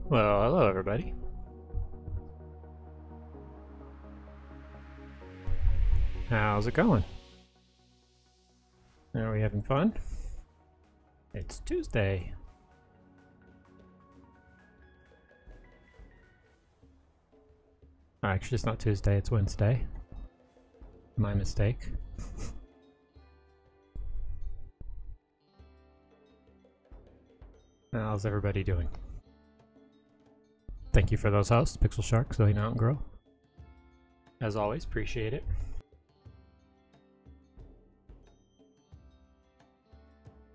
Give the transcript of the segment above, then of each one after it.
Well, hello everybody. How's it going? Are we having fun? It's Tuesday. Actually, it's not Tuesday, it's Wednesday. My mistake. How's everybody doing? Thank you for those hosts, Pixel Shark, Zoe Mountain Grow. As always, appreciate it.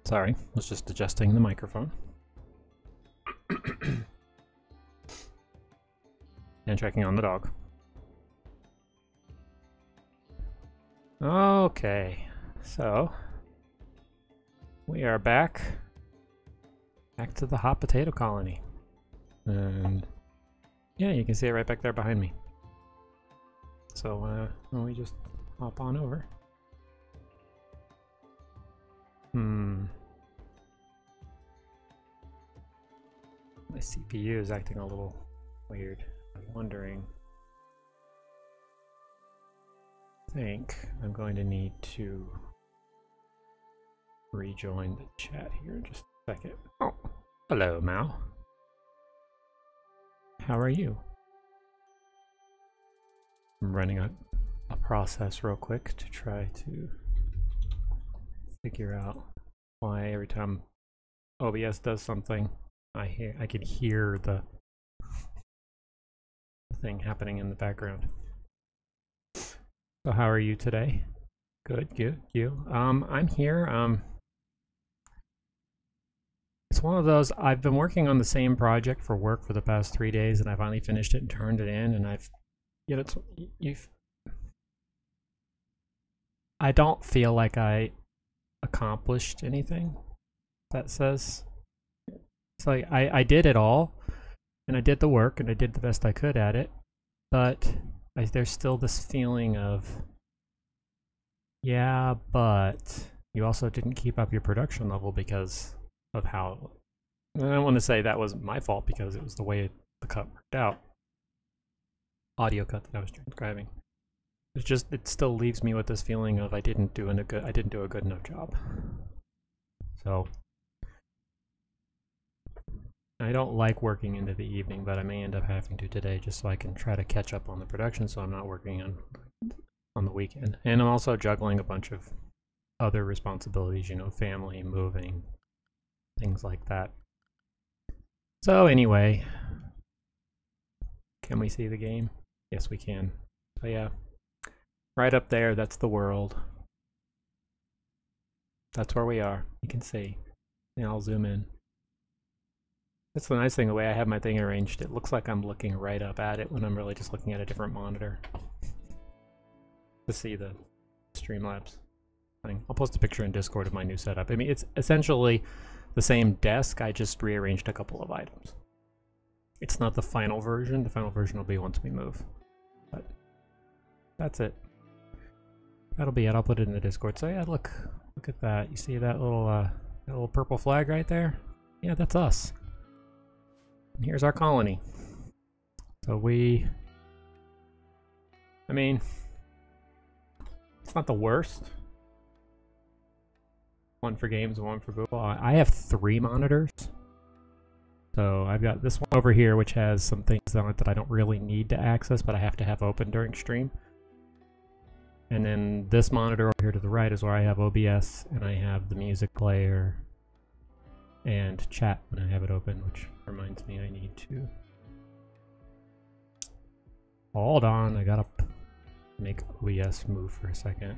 Sorry, was just adjusting the microphone. And checking on the dog. Okay, so we are back to the hot potato colony. And yeah, you can see it right back there behind me. So we just hop on over. My CPU is acting a little weird. I'm wondering. I think I'm going to need to rejoin the chat here in just a second. Oh, hello, Mal. How are you? I'm running a process real quick to try to figure out why every time OBS does something, I can hear the thing happening in the background. So how are you today? Good, good. You? I'm here. It's one of those, I've been working on the same project for work for the past 3 days, and I finally finished it and turned it in, and I don't feel like I accomplished anything. That says, it's like I did it all, and I did the work, and I did the best I could at it, but there's still this feeling of, yeah, but you also didn't keep up your production level because of how, I don't want to say that was my fault because it was the way the cut worked out. Audio cut that I was transcribing. It's just, it still leaves me with this feeling of I didn't do a good enough job. So I don't like working into the evening, but I may end up having to today just so I can try to catch up on the production so I'm not working on the weekend. And I'm also juggling a bunch of other responsibilities, you know, family, moving, things like that. So anyway, can we see the game? Yes, we can. So yeah, right up there, that's the world. That's where we are. You can see. Yeah, I'll zoom in. That's the nice thing, the way I have my thing arranged. It looks like I'm looking right up at it when I'm really just looking at a different monitor to see the Streamlabs thing. I'll post a picture in Discord of my new setup. I mean, it's essentially the same desk. I just rearranged a couple of items. It's not the final version. The final version will be once we move. But that's it. That'll be it. I'll put it in the Discord. So yeah, look at that. You see that little purple flag right there? Yeah, that's us. And here's our colony. So I mean, it's not the worst. One for games, one for Google. I have 3 monitors. So I've got this one over here, which has some things on it that I don't really need to access, but I have to have open during stream. And then this monitor over here to the right is where I have OBS, and I have the music player and chat when I have it open, which reminds me I need to... Hold on, I gotta make OBS move for a second.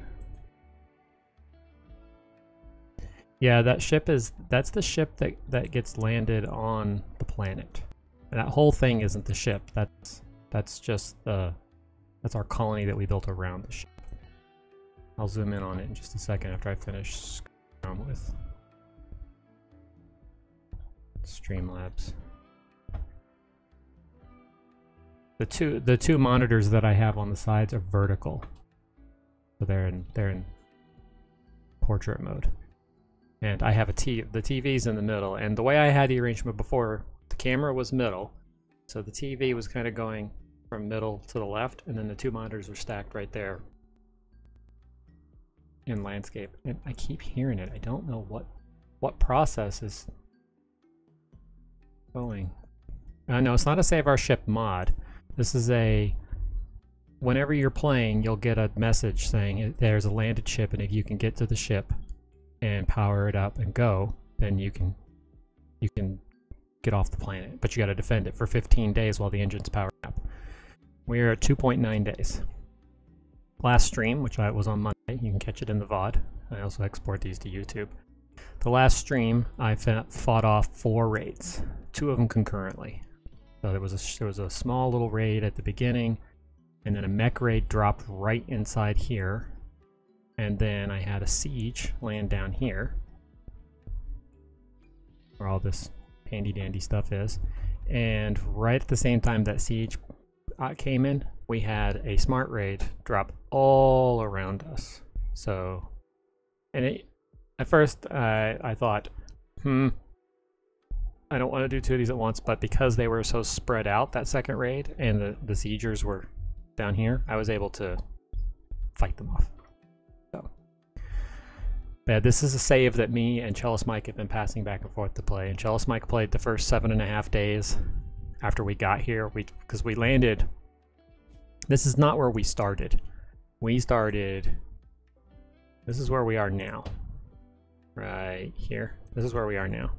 Yeah, that's the ship that gets landed on the planet. And that whole thing isn't the ship. That's just that's our colony that we built around the ship. I'll zoom in on it in just a second after I finish screwing around with Streamlabs. The two monitors that I have on the sides are vertical, so they're in portrait mode, and I have the TV's in the middle. And the way I had the arrangement before, the camera was middle, so the TV was kind of going from middle to the left, and then the two monitors were stacked right there in landscape. And I keep hearing it. I don't know what process is going. No, it's not a Save Our Ship mod. This is whenever you're playing, you'll get a message saying there's a landed ship, and if you can get to the ship and power it up and go, then you can get off the planet. But you got to defend it for 15 days while the engine's powering up. We're at 2.9 days. Last stream, which was on Monday, you can catch it in the VOD. I also export these to YouTube. The last stream, I fought off 4 raids, 2 of them concurrently. So there was a small little raid at the beginning, and then a mech raid dropped right inside here, and then I had a siege land down here, where all this handy dandy stuff is. And right at the same time that siege came in, we had a smart raid drop all around us. So, and at first I thought, I don't want to do 2 of these at once, but because they were so spread out, that second raid, and the siegers were down here, I was able to fight them off. So, yeah, this is a save that me and Cellist Mike have been passing back and forth to play. And Cellist Mike played the first 7.5 days after we got here. Because we landed. This is not where we started. We started. This is where we are now. Right here. This is where we are now.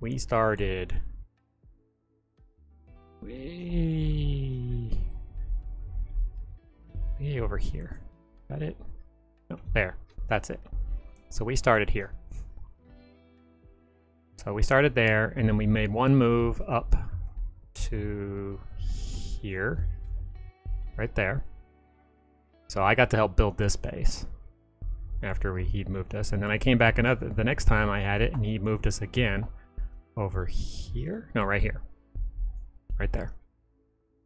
We started way over here. Is that it? No, there. That's it. So we started here. So we started there, and then we made one move up to here. Right there. So I got to help build this base after he'd moved us. And then I came back the next time I had it, and he moved us again. Over here? No, right here. Right there.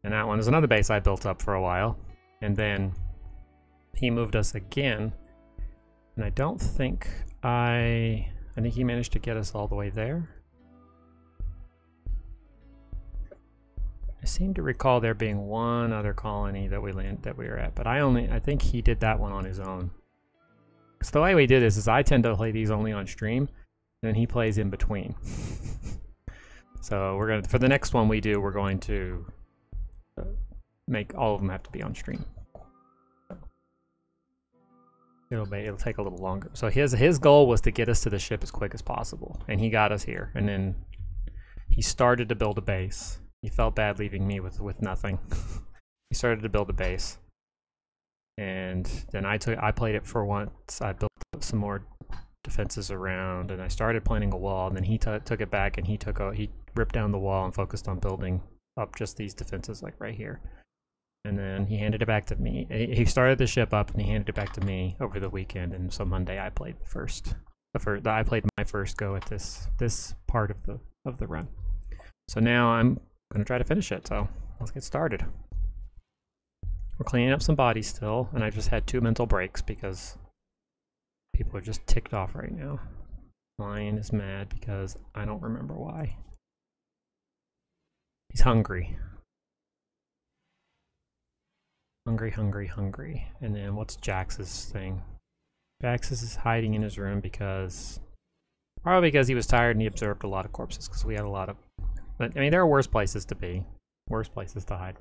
And that one is another base I built up for a while. And then he moved us again. And I don't think I think he managed to get us all the way there. I seem to recall there being one other colony that we were at, but I think he did that one on his own. So the way we do this is I tend to play these only on stream, and then he plays in between. So for the next one we do, we're going to make all of them have to be on stream. It'll take a little longer. So his goal was to get us to the ship as quick as possible, and he got us here. And then he started to build a base. He felt bad leaving me with nothing. He started to build a base, and then I played it for once. I built some more defenses around, and I started planting a wall. And then he took it back, and he ripped down the wall and focused on building up just these defenses, like right here. And then he handed it back to me. He started the ship up, and he handed it back to me over the weekend. And so Monday I played I played my first go at this part of the run. So now I'm gonna try to finish it. So let's get started. We're cleaning up some bodies still, and I just had 2 mental breaks because people are just ticked off right now. Lion is mad because I don't remember why. He's hungry. Hungry, hungry, hungry. And then what's Jax's thing? Jax is hiding in his room probably because he was tired and he observed a lot of corpses, because we had a lot of... But, I mean, there are worse places to be. Worse places to hide.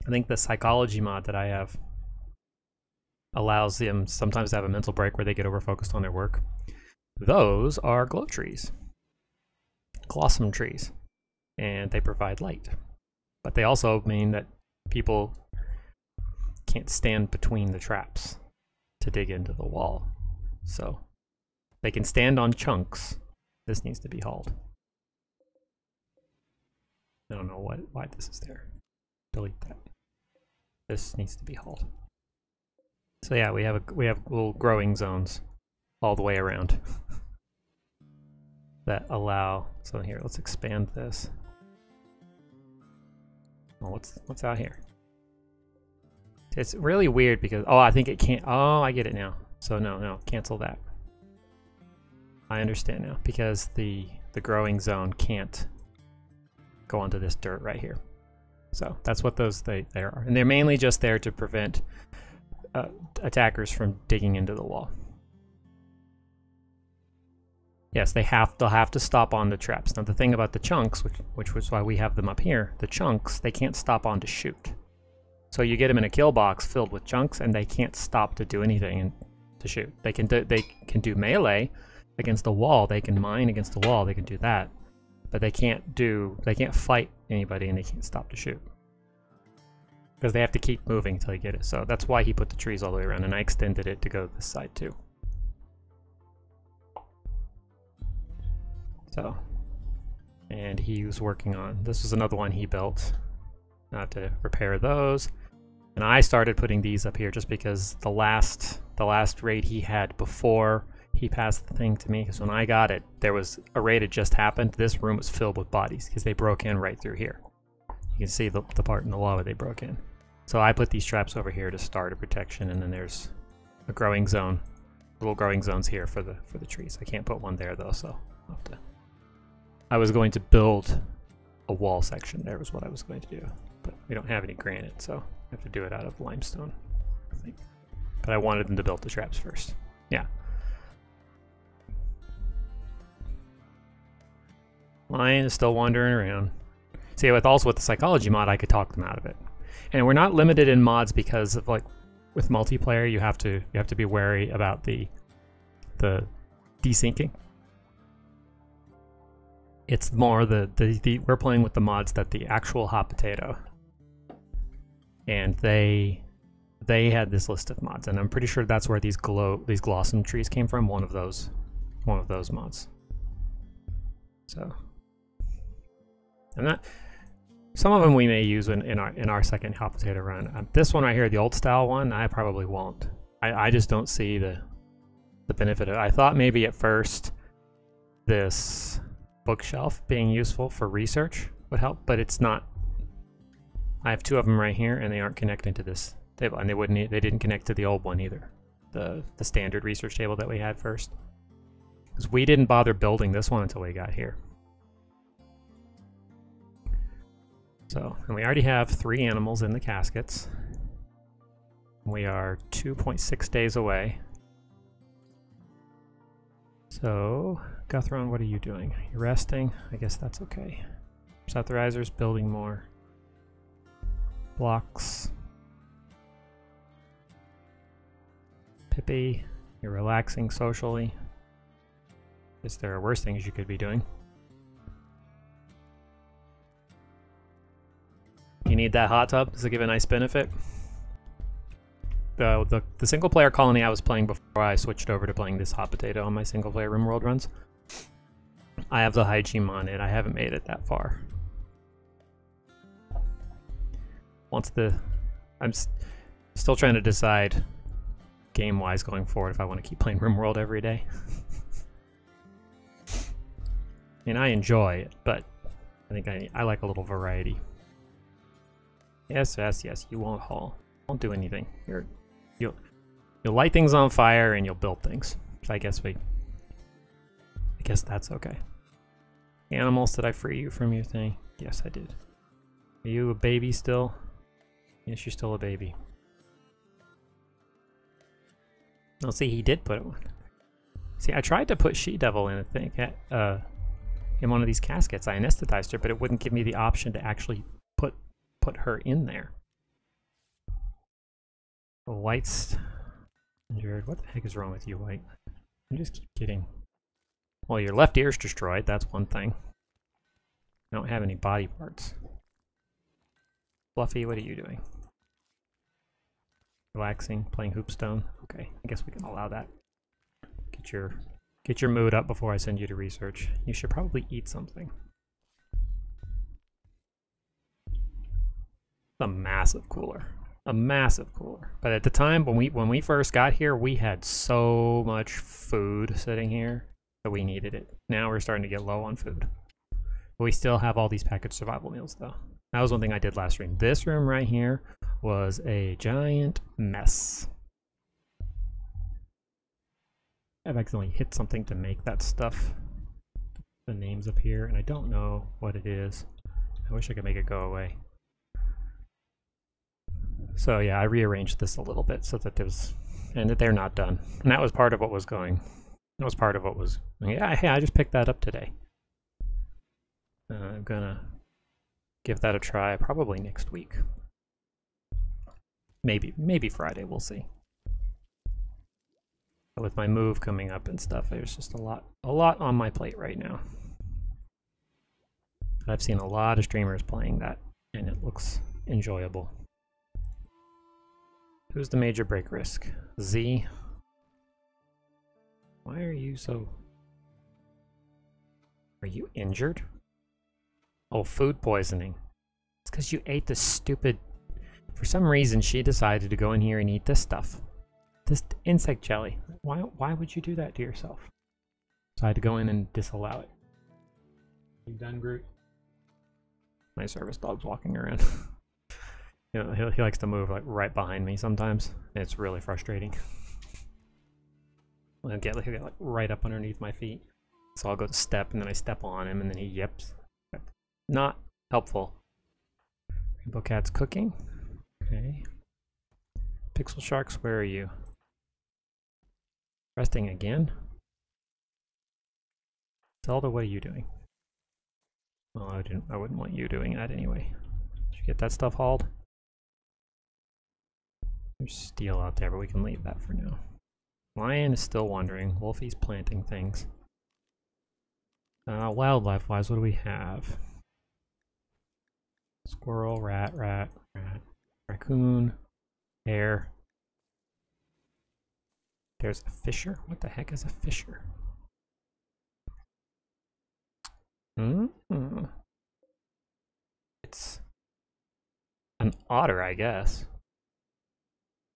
I think the psychology mod that I have allows them sometimes to have a mental break where they get over-focused on their work. Those are glow trees. Blossom trees. And they provide light. But they also mean that people can't stand between the traps to dig into the wall. So they can stand on chunks. This needs to be hauled. I don't know why this is there. Delete that. This needs to be hauled. So yeah, we have little growing zones all the way around that allow. So here, let's expand this. Oh, what's out here? It's really weird because I think it can't. Oh, I get it now. So no, cancel that. I understand now because the growing zone can't go onto this dirt right here. So that's what those they are, and they're mainly just there to prevent attackers from digging into the wall. Yes, they'll have to stop on the traps. Now the thing about the chunks, which was why we have them up here, the chunks they can't stop on to shoot. So you get them in a kill box filled with chunks, and they can't stop to do anything and to shoot. They can do melee against the wall. They can mine against the wall. They can do that, but they can't fight anybody, and they can't stop to shoot because they have to keep moving until they get it. So that's why he put the trees all the way around, and I extended it to go this side too. So, and he was working on, this was another one he built. I have to repair those. And I started putting these up here just because the last raid he had before he passed the thing to me, because when I got it, there was a raid had just happened. This room was filled with bodies because they broke in right through here. You can see the part in the wall where they broke in. So I put these traps over here to start a protection, and then there's a growing zone, little growing zones here for the trees. I can't put one there though, so I'll have to. I was going to build a wall section there was what I was going to do, but we don't have any granite, so I have to do it out of limestone, I think. But I wanted them to build the traps first. Yeah. Lion is still wandering around. See, with the psychology mod, I could talk them out of it. And we're not limited in mods because of, like, with multiplayer, you have to be wary about the desyncing. It's more we're playing with the mods that the actual hot potato, and they had this list of mods, and I'm pretty sure that's where these Glossom trees came from. One of those mods. So, and that some of them we may use in our second hot potato run. This one right here, the old style one, I probably won't. I just don't see the benefit of it. I thought maybe at first this bookshelf being useful for research would help, but it's not. I have two of them right here, and they aren't connecting to this table, and they didn't connect to the old one either, the standard research table that we had first, because we didn't bother building this one until we got here. So, and we already have 3 animals in the caskets. We are 2.6 days away. So, Guthron, what are you doing? You're resting? I guess that's okay. Southerizer's building more blocks. Pippi, you're relaxing socially. Guess there are worse things you could be doing. You need that hot tub? Does it give a nice benefit? The single player colony I was playing before I switched over to playing this hot potato on my single player Rimworld runs, I have the hygiene on it. I haven't made it that far. I'm still trying to decide game wise going forward if I want to keep playing Rimworld every day. I mean, I enjoy it, but I think I like a little variety. Yes, you won't haul. Won't do anything. You'll light things on fire and you'll build things. So I guess that's okay. Animals, did I free you from your thing? Yes, I did. Are you a baby still? Yes, you're still a baby. Oh, see, he did put it one. See, I tried to put She-Devil in, I think, in one of these caskets. I anesthetized her, but it wouldn't give me the option to actually put her in there. The White's injured. What the heck is wrong with you, White? I just keep getting. Well, your left ear's destroyed. That's one thing. I don't have any body parts. Fluffy, what are you doing? Relaxing, playing hoopstone. Okay, I guess we can allow that. get your mood up before I send you to research. You should probably eat something. A massive cooler. A massive cooler. But at the time when we first got here, we had so much food sitting here that we needed it. Now we're starting to get low on food. But we still have all these packaged survival meals though. That was one thing I did last stream. This room right here was a giant mess. I've accidentally hit something to make that stuff. The names up here, and I don't know what it is. I wish I could make it go away. So yeah, I rearranged this a little bit so that there's, and that they're not done. And that was part of what was going. That was part of what was, yeah, hey, I just picked that up today. I'm gonna give that a try probably next week. Maybe Friday, we'll see. But with my move coming up and stuff, there's just a lot on my plate right now. I've seen a lot of streamers playing that, and it looks enjoyable. Who's the major break risk? Z? Why are you so... Are you injured? Oh, food poisoning. It's because you ate this stupid... For some reason, she decided to go in here and eat this stuff. This insect jelly. Why would you do that to yourself? So I had to go in and disallow it. You done, Groot? My service dog's walking around. You know, he likes to move like right behind me sometimes. It's really frustrating. He'll get like right up underneath my feet. So I'll go to step and then I step on him and then he yips. Not helpful. Rainbow Cat's cooking. Okay. Pixel Sharks, where are you? Resting again? Zelda, what are you doing? Oh, I wouldn't want you doing that anyway. Did you get that stuff hauled? There's steel out there, but we can leave that for now. Lion is still wandering. Wolfie's planting things. Wildlife-wise, what do we have? Squirrel, rat, raccoon, hare. There's a fisher? What the heck is a fisher? It's an otter, I guess.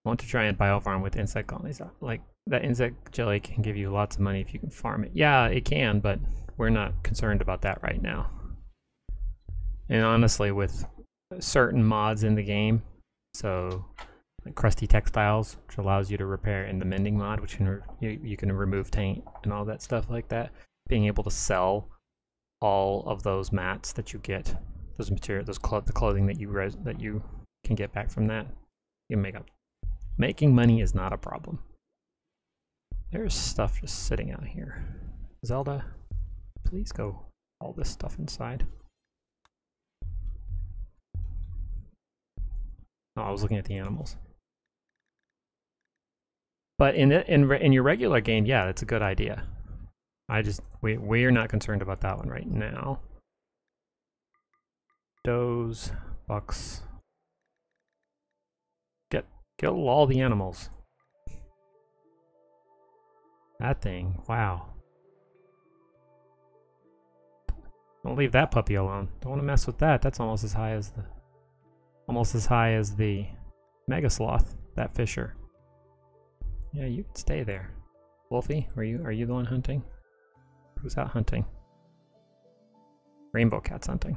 I want to try and biofarm with insect colonies. Like, that insect jelly can give you lots of money if you can farm it. Yeah, it can, but we're not concerned about that right now. And honestly, with certain mods in the game, so like Crusty Textiles, which allows you to repair, and the Mending mod, which you can remove taint and all that stuff like that, being able to sell all of those mats that you get, those materials, the clothing that you can get back from that, you can make up. Making money is not a problem. There's stuff just sitting out here. Zelda, please go all this stuff inside. Oh, I was looking at the animals. But in your regular game, yeah, it's a good idea. We're not concerned about that one right now. Does, bucks. Kill all the animals. That thing, wow. Don't leave that puppy alone. Don't want to mess with that. That's almost as high as the Mega Sloth, that fisher. Yeah, you can stay there. Wolfie, are you the one hunting? Who's out hunting? Rainbow Cat's hunting.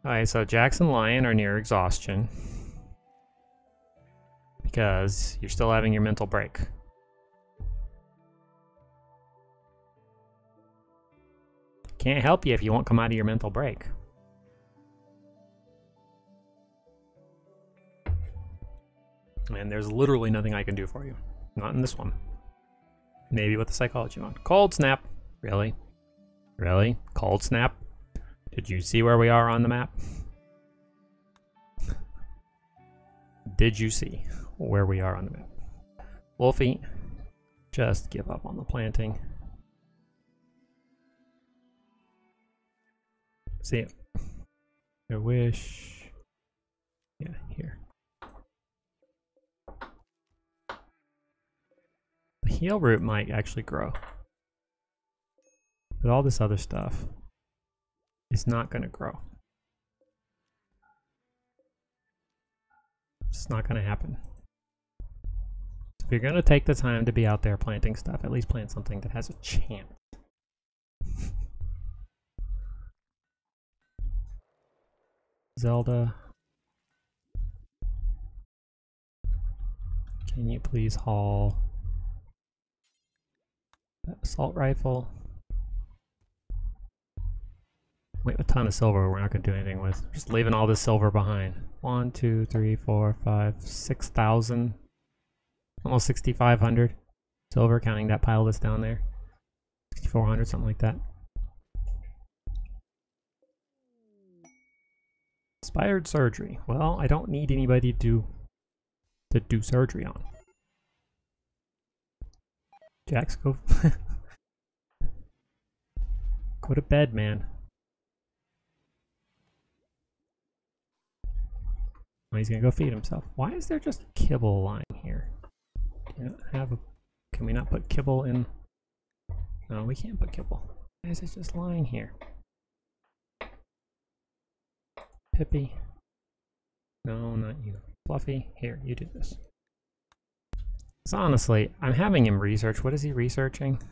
Alright, so Jax and Lion are near exhaustion. Because you're still having your mental break. Can't help you if you won't come out of your mental break. And there's literally nothing I can do for you. Not in this one. Maybe with the psychology one. Cold snap. Really? Really? Cold snap? Did you see where we are on the map? Did you see where we are on the map? Wolfie, just give up on the planting. See it. I wish. Yeah, here. heal root might actually grow. But all this other stuff is not going to grow. It's not going to happen. So if you're going to take the time to be out there planting stuff, at least plant something that has a chance. Zelda, can you please haul that assault rifle? We have a ton of silver we're not going to do anything with. Just leaving all this silver behind. 1, 2, 3, 4, 5, 6,000. Almost 6,500 silver, counting that pile that's down there. 6,400, something like that. Inspired surgery. Well, I don't need anybody to do surgery on. Jax, go go to bed, man. Oh, he's gonna go feed himself. Why is there just kibble lying here? Do you not have a? Can we not put kibble in? No, we can't put kibble. Why is it just lying here? Pippi. No, not you. Fluffy. Here, you do this. So honestly, I'm having him research. What is he researching?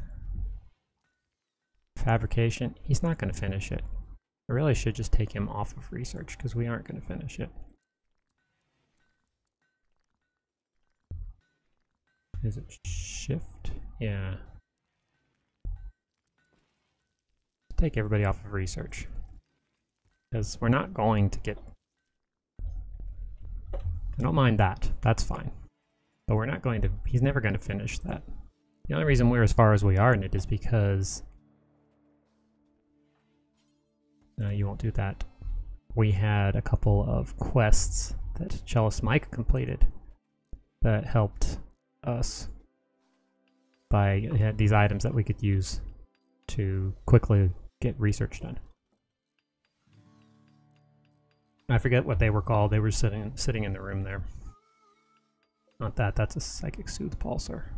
Fabrication. He's not going to finish it. I really should just take him off of research because we aren't going to finish it. Is it shift? Yeah. Take everybody off of research. Because we're not going to get... I don't mind that. That's fine. But we're not going to... He's never going to finish that. The only reason we're as far as we are in it is because... No, you won't do that. We had a couple of quests that Cellist Mike completed that helped us by had these items that we could use to quickly get research done. I forget what they were called. They were sitting in the room there. Not that. That's a psychic soothe pulsar.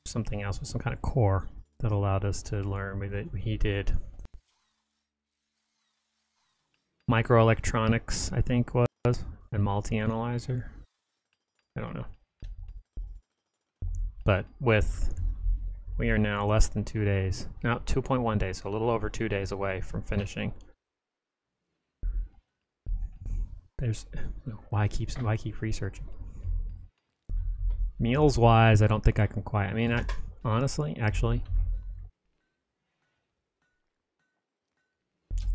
Something else with some kind of core that allowed us to learn that he did. Microelectronics, I think was, and multi-analyzer. I don't know. But we are now less than 2 days. Now 2.1 days, so a little over 2 days away from finishing. There's why keep researching. Meals wise, I don't think I can quite. I mean, honestly, actually,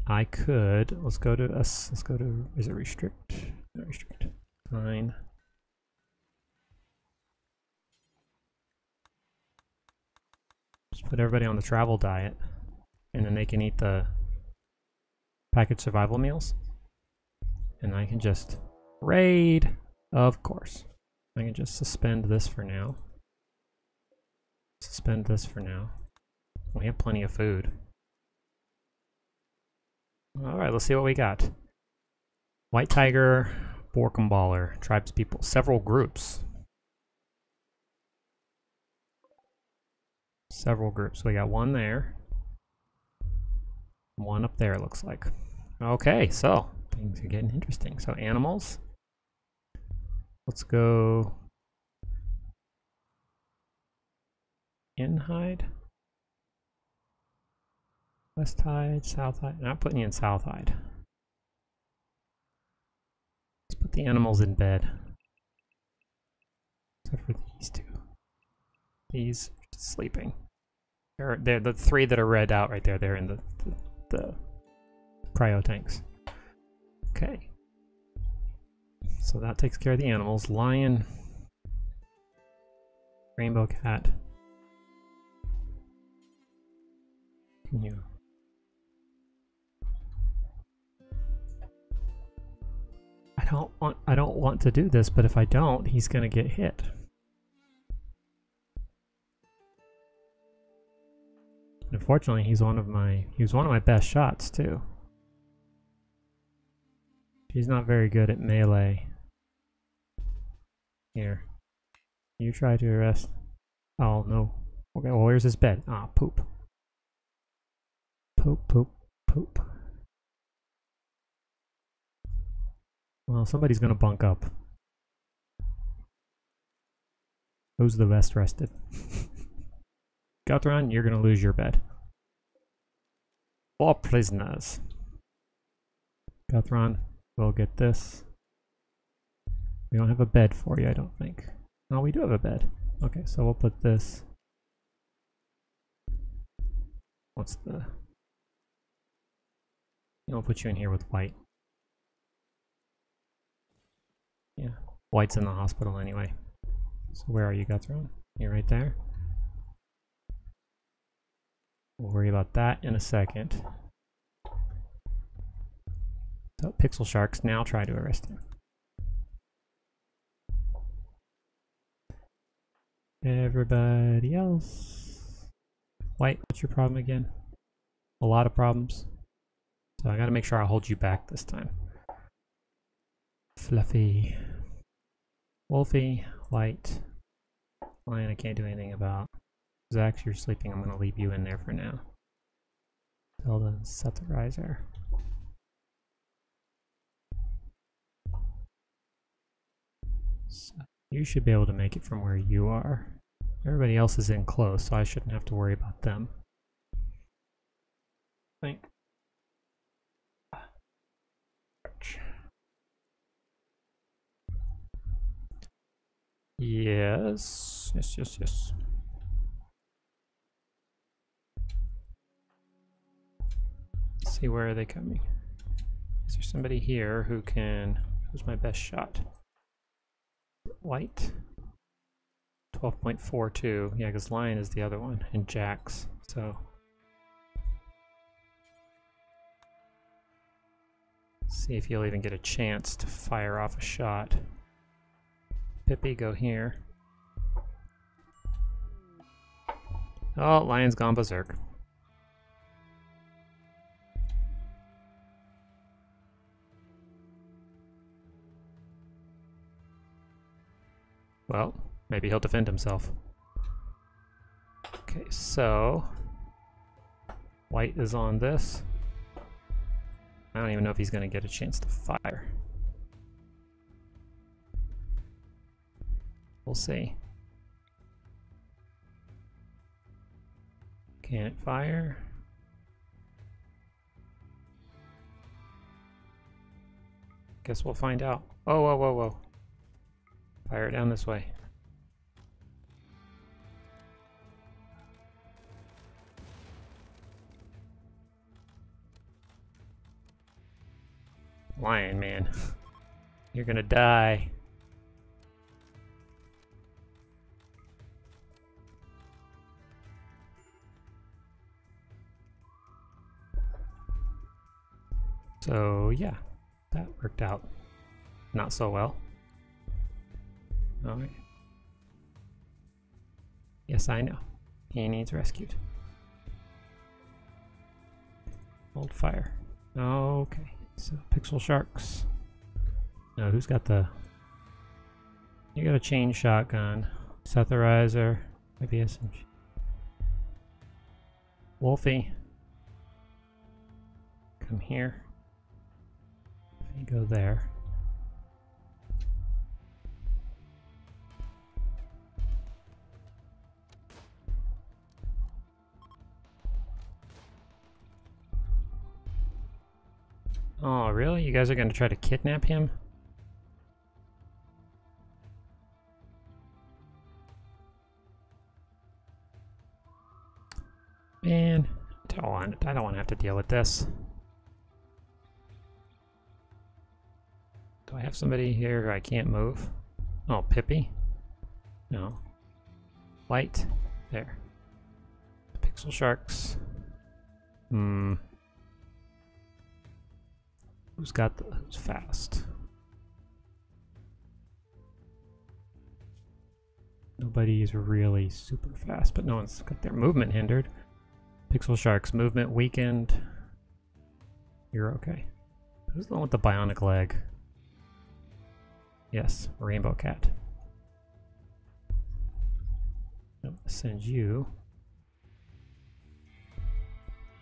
I could. Let's go to us. Let's go to. Is it restrict? No, restrict. Fine. Just put everybody on the travel diet, and then they can eat the packaged survival meals. And I can just raid, of course. I can just suspend this for now. Suspend this for now. We have plenty of food. Alright, let's see what we got. White Tiger, Borkenballer, tribespeople, several groups. Several groups. We got one there. One up there, it looks like. Okay, so things are getting interesting. So animals. Let's go Inhide. West Hide, South Hide. Not putting you in South Hide. Let's put the animals in bed. Except for these two. These are sleeping. They're the three that are red out right there. They're in the cryo tanks. Okay. So that takes care of the animals. Lion. Rainbow cat. Can you... I don't want to do this, but if I don't, he's gonna get hit. Unfortunately, he was one of my best shots too. He's not very good at melee. Here. You try to arrest. Oh no. Okay, well where's his bed? Ah, poop. Poop, poop, poop. Well, somebody's gonna bunk up. Who's the best rested? Guthron, you're gonna lose your bed. 4 prisoners. Guthron, we'll get this. We don't have a bed for you, I don't think. No, we do have a bed. Okay, so we'll put this. What's the... I'll put you in here with White. Yeah, White's in the hospital anyway. So where are you, Guthron? You're right there. We'll worry about that in a second. So Pixel Sharks now try to arrest him. Everybody else. White, what's your problem again? A lot of problems. So I gotta make sure I hold you back this time. Fluffy. Wolfie. White. Lion I can't do anything about. Zax, you're sleeping. I'm gonna leave you in there for now. Zelda, set the riser. So you should be able to make it from where you are. Everybody else is in close, so I shouldn't have to worry about them. I think. Yes. Yes, yes, yes. Let's see, where are they coming? Is there somebody here who can... Who's my best shot? White. 12.42. Yeah, because Lion is the other one, and Jax. So see if you'll even get a chance to fire off a shot. Pippi, go here. Oh, Lion's gone berserk. Well, maybe he'll defend himself. Okay, so White is on this. I don't even know if he's going to get a chance to fire. We'll see. Can it fire? Guess we'll find out. Oh, whoa, whoa, whoa. Fire it down this way. Lion, man. You're gonna die. So, yeah, that worked out not so well. Alright. Yes, I know. He needs rescued. Hold fire. Okay, so Pixel Sharks. No, who's got the... You got a chain shotgun. Setherizer. Maybe SMG. Wolfie. Come here. You go there. Oh, really? You guys are going to try to kidnap him? Man, I don't want to have to deal with this. Do I have somebody here I can't move? Oh, Pippi? No. White? There. Pixel Sharks. Who's who's fast? Nobody is really super fast, but no one's got their movement hindered. Pixel Sharks, movement weakened. You're okay. Who's the one with the bionic leg? Yes, Rainbow Cat. send you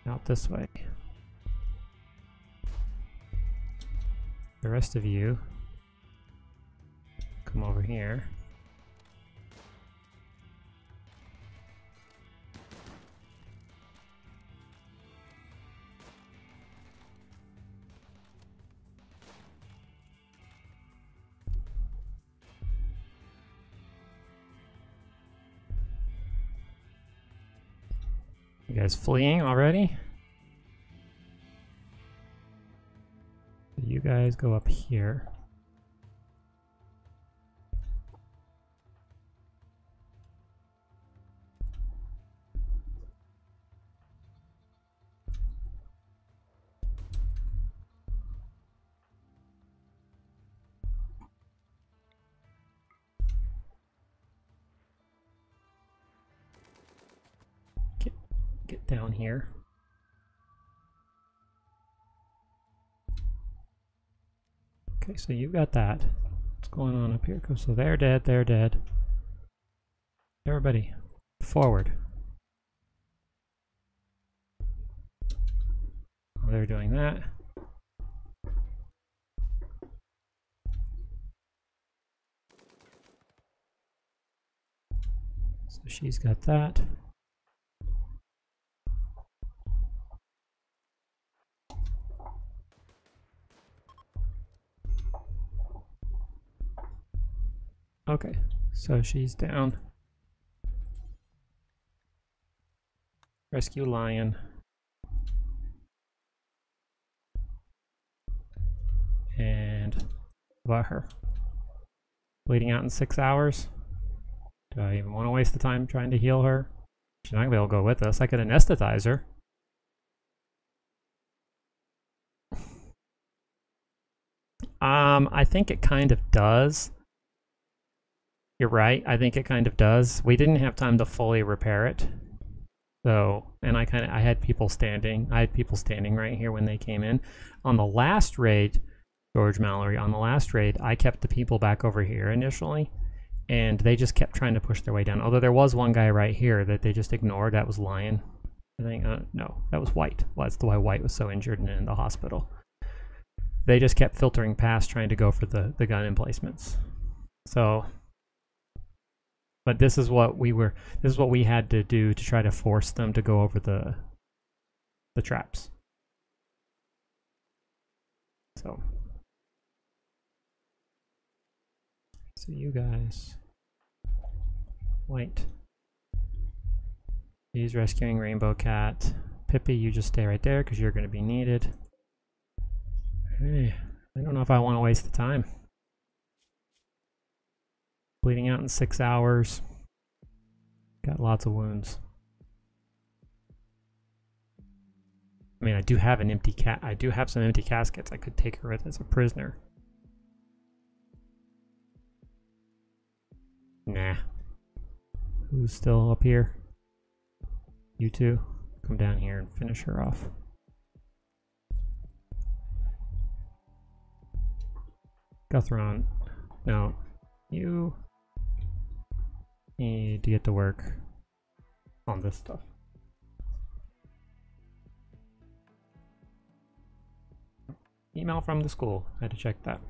out this way. The rest of you come over here. You guys fleeing already? You guys go up here. Get down here. Okay, so you got that. What's going on up here? So they're dead, they're dead. Everybody, forward. While they're doing that. So she's got that. Okay, so she's down. Rescue lion. And about her. Bleeding out in 6 hours. Do I even want to waste the time trying to heal her? She's not gonna be able to go with us. I could anesthetize her. I think it kind of does. You're right, I think it kind of does. We didn't have time to fully repair it. So, and I had people standing. I had people standing right here when they came in. On the last raid, George Mallory, on the last raid, I kept the people back over here initially, and they just kept trying to push their way down. Although there was one guy right here that they just ignored. That was Lion. I think, no, that was White. Well, that's why White was so injured and in the hospital. They just kept filtering past, trying to go for the gun emplacements. So, but this is what we had to do to try to force them to go over the traps. So you guys, White. He's rescuing Rainbow Cat. Pippi, you just stay right there because you're going to be needed. Hey, I don't know if I want to waste the time. Bleeding out in 6 hours. Got lots of wounds. I mean, I do have an empty I do have some empty caskets. I could take her with as a prisoner. Nah. Who's still up here? You two. Come down here and finish her off. Guthron. No. You need to get to work on this stuff. Email from the school. I had to check that.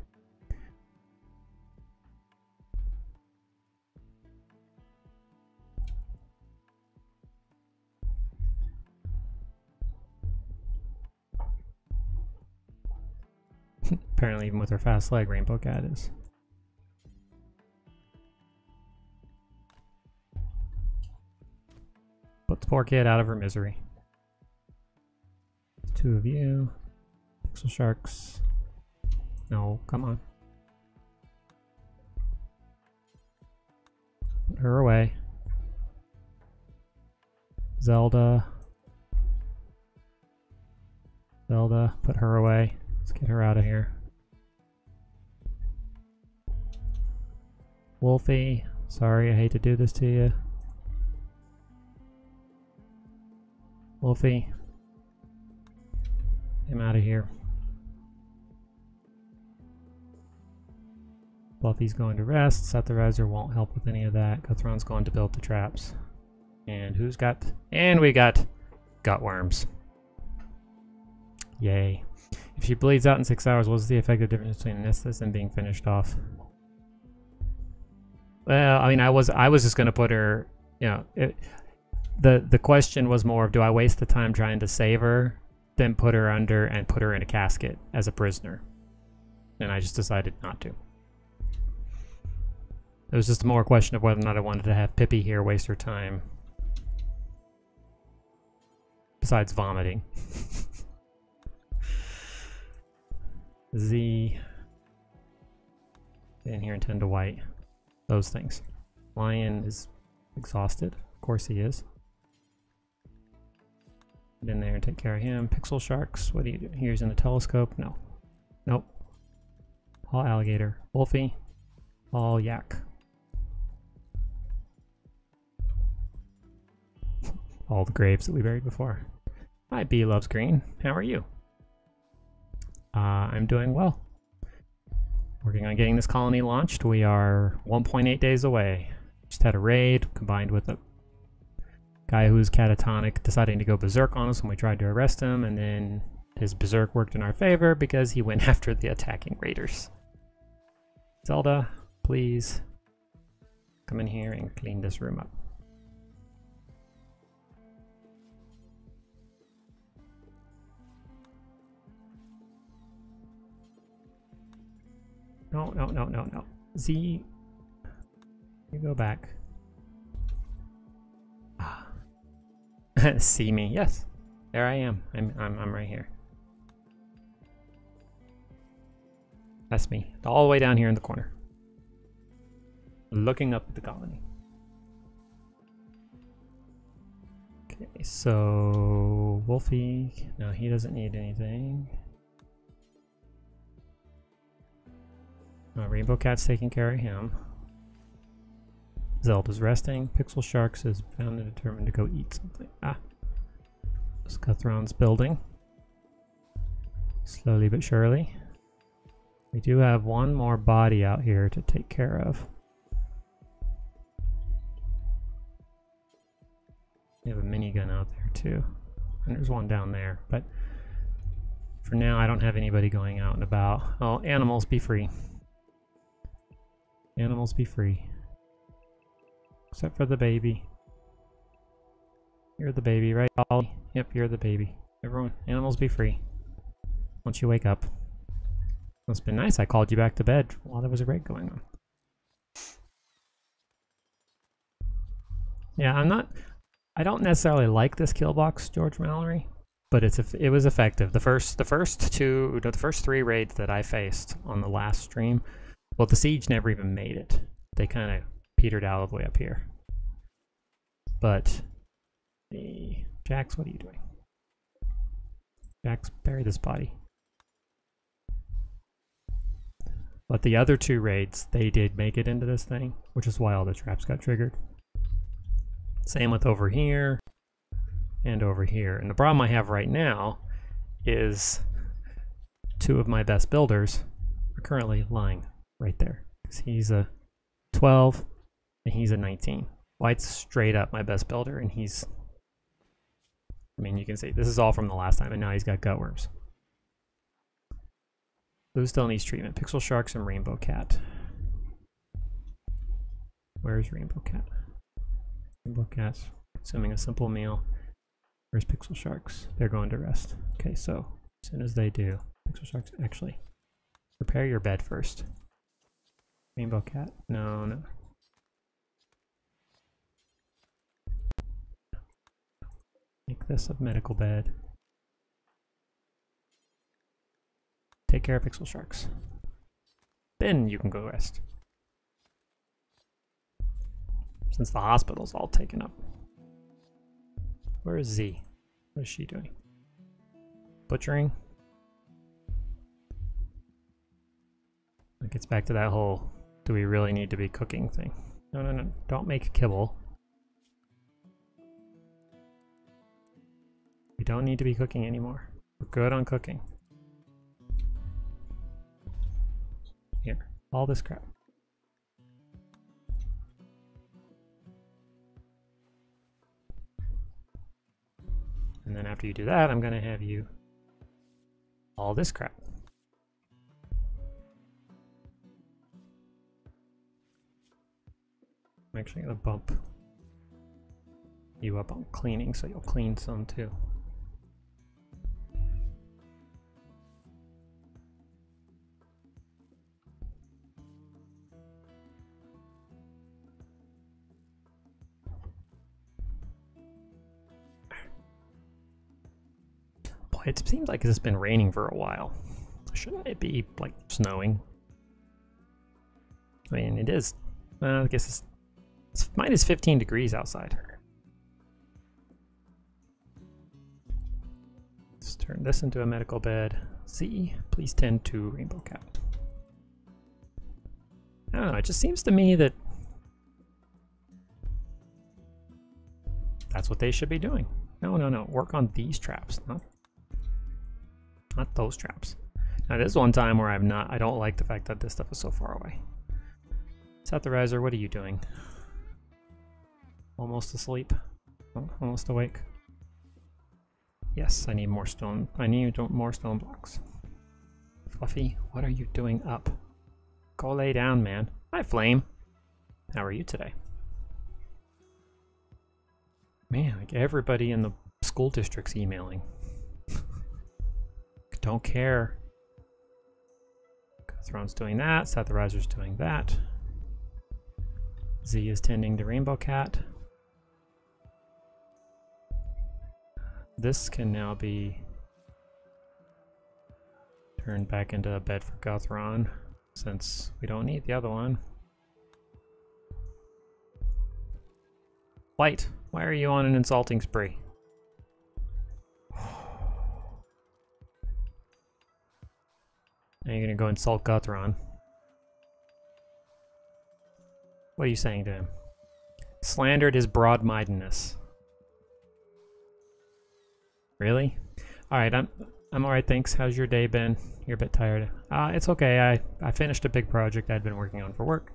Apparently even with her fast leg, Rainbow Cat is. Put the poor kid out of her misery. Two of you. Pixel Sharks. No, come on. Put her away. Zelda. Zelda, put her away. Let's get her out of here. Wolfie, sorry, I hate to do this to you. Wolfie, I'm out of here. Buffy's going to rest. Set the riser won't help with any of that. Guthron's going to build the traps. And who's got... And we got gutworms. Yay. If she bleeds out in 6 hours, what's the effective difference between anesthesis and being finished off? Well, I mean, I was just gonna put her, you know, the question was more of, do I waste the time trying to save her, then put her under and put her in a casket as a prisoner? And I just decided not to. It was just more a question of whether or not I wanted to have Pippi here waste her time. Besides vomiting. Z. In here and tend to white. Those things. Lion is exhausted. Of course he is. Get in there and take care of him. Pixel sharks. What do you do? Here's in the telescope. No. Nope. All alligator. Wolfie. All yak. All the graves that we buried before. Hi, Bee Loves Green. How are you? I'm doing well. Working on getting this colony launched. We are 1.8 days away. Just had a raid combined with a guy who's catatonic deciding to go berserk on us when we tried to arrest him, and then his berserk worked in our favor because he went after the attacking raiders. Zelda, please come in here and clean this room up. No, no, no, no, no. Z, you go back. Ah. See me? Yes. There I am. I'm right here. That's me. All the way down here in the corner. Looking up at the colony. Okay, so Wolfie, no, he doesn't need anything. Rainbow Cat's taking care of him. Zelda's resting. Pixel Sharks is found and determined to go eat something. Ah. Scuthron's building. Slowly but surely. We do have one more body out here to take care of. We have a minigun out there too. And there's one down there. But for now, I don't have anybody going out and about. Oh, animals, be free. Animals be free. Except for the baby. You're the baby, right, Ollie? Yep, you're the baby. Everyone, animals be free. Once you wake up. It's been nice. I called you back to bed while there was a raid going on. Yeah, I don't necessarily like this kill box, George Mallory, but it was effective. The first three raids that I faced on the last stream, well, the siege never even made it. They kind of petered out all the way up here. But Jax, what are you doing? Jax, bury this body. But the other two raids, they did make it into this thing, which is why all the traps got triggered. Same with over here and over here. And the problem I have right now is two of my best builders are currently lying right there. Because he's a 12 and he's a 19. White's straight up my best builder, and he's... I mean, you can see this is all from the last time, and now he's got gutworms. Blue still needs treatment. Pixel Sharks and Rainbow Cat. Where's Rainbow Cat? Rainbow Cat's consuming a simple meal. Where's Pixel Sharks? They're going to rest. Okay, so as soon as they do, Pixel Sharks, actually, prepare your bed first. Rainbow Cat? No, no. Make this a medical bed. Take care of Pixel Sharks. Then you can go rest. Since the hospital's all taken up. Where is Z? What is she doing? Butchering? It gets back to that whole, do we really need to be cooking thing? No, no, no. Don't make kibble. We don't need to be cooking anymore. We're good on cooking. Here, all this crap. And then after you do that, I'm going to have you all this crap. I'm actually going to bump you up on cleaning so you'll clean some too. Boy, it seems like it's been raining for a while. Shouldn't it be like snowing? I mean, it is. I guess it's minus 15 degrees outside. Let's turn this into a medical bed. C, please tend to Rainbow Cat. I don't know, it just seems to me that that's what they should be doing. No, no, no, work on these traps, not those traps. Now, this is one time where I don't like the fact that this stuff is so far away. Setherizer, what are you doing? Almost asleep? Oh, almost awake? Yes, I need more stone. I need more stone blocks. Fluffy, what are you doing up? Go lay down, man. Hi, Flame. How are you today? Man, like everybody in the school district's emailing. Don't care. Throne's doing that. Setherizer's doing that. Z is tending to Rainbow Cat. This can now be turned back into a bed for Guthron, since we don't need the other one. White, why are you on an insulting spree? Now you're gonna go insult Guthron. What are you saying to him? Slandered his broad-mindedness. Really? Alright, I'm alright, thanks. How's your day been? You're a bit tired. It's okay. I finished a big project I'd been working on for work.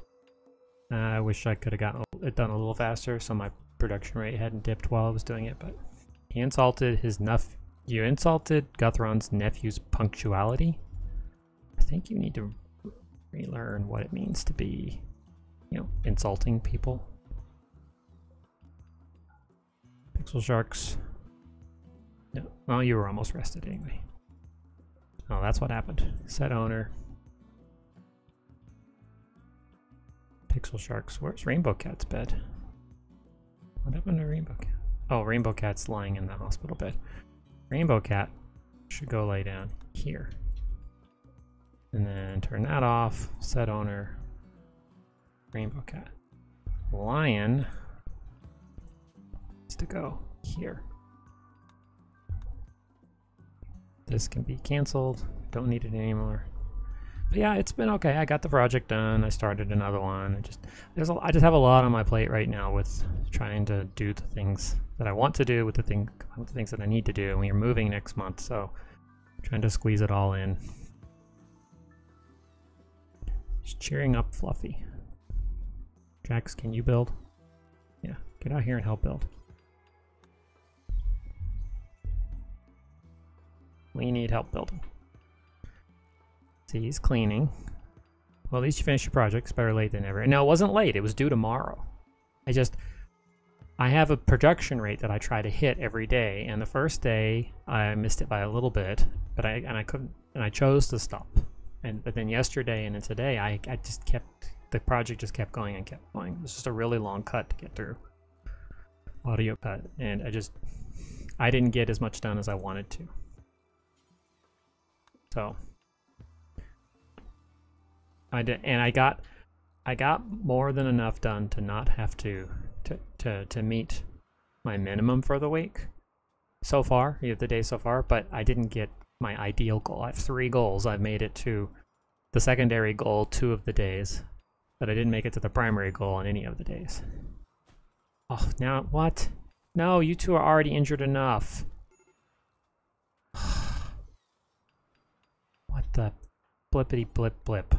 I wish I could have gotten it done a little faster so my production rate hadn't dipped while I was doing it, but he insulted his you insulted Guthron's nephew's punctuality? I think you need to relearn what it means to be, you know, insulting people. Pixel Sharks. No, well, you were almost rested anyway. Oh, that's what happened. Set owner. Pixel Sharks. Where's Rainbow Cat's bed? What happened to Rainbow Cat? Oh, Rainbow Cat's lying in the hospital bed. Rainbow Cat should go lay down here. And then turn that off. Set owner. Rainbow Cat. Lion needs to go here. This can be canceled. Don't need it anymore. But yeah, it's been okay. I got the project done. I started another one. I just have a lot on my plate right now with trying to do the things that I want to do with the things that I need to do. And we're moving next month, so trying to squeeze it all in. Just cheering up Fluffy. Jax, can you build? Yeah, get out here and help build. We need help building. See, he's cleaning. Well, at least you finished your project. It's better late than never. No, it wasn't late. It was due tomorrow. I have a production rate that I try to hit every day, and the first day I missed it by a little bit, but I couldn't, and I chose to stop. But then yesterday and then today, I just kept, the project just kept going and kept going. It was just a really long cut to get through. Audio cut, and I didn't get as much done as I wanted to. So I did, and I got more than enough done to not have to meet my minimum for the week so far, the day so far, but I didn't get my ideal goal. I have 3 goals. I've made it to the secondary goal 2 of the days, but I didn't make it to the primary goal on any of the days. Oh, now what? No, you 2 are already injured enough. What the blippity blip blip?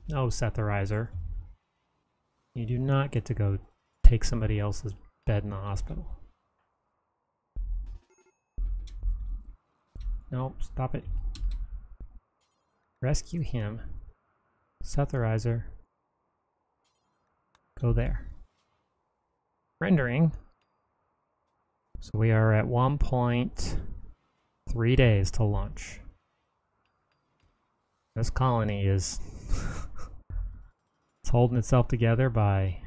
No, Setherizer. You do not get to go take somebody else's bed in the hospital. No, stop it. Rescue him. Setherizer. Go there. Rendering. So we are at 1.3 days to launch. This colony is it's holding itself together by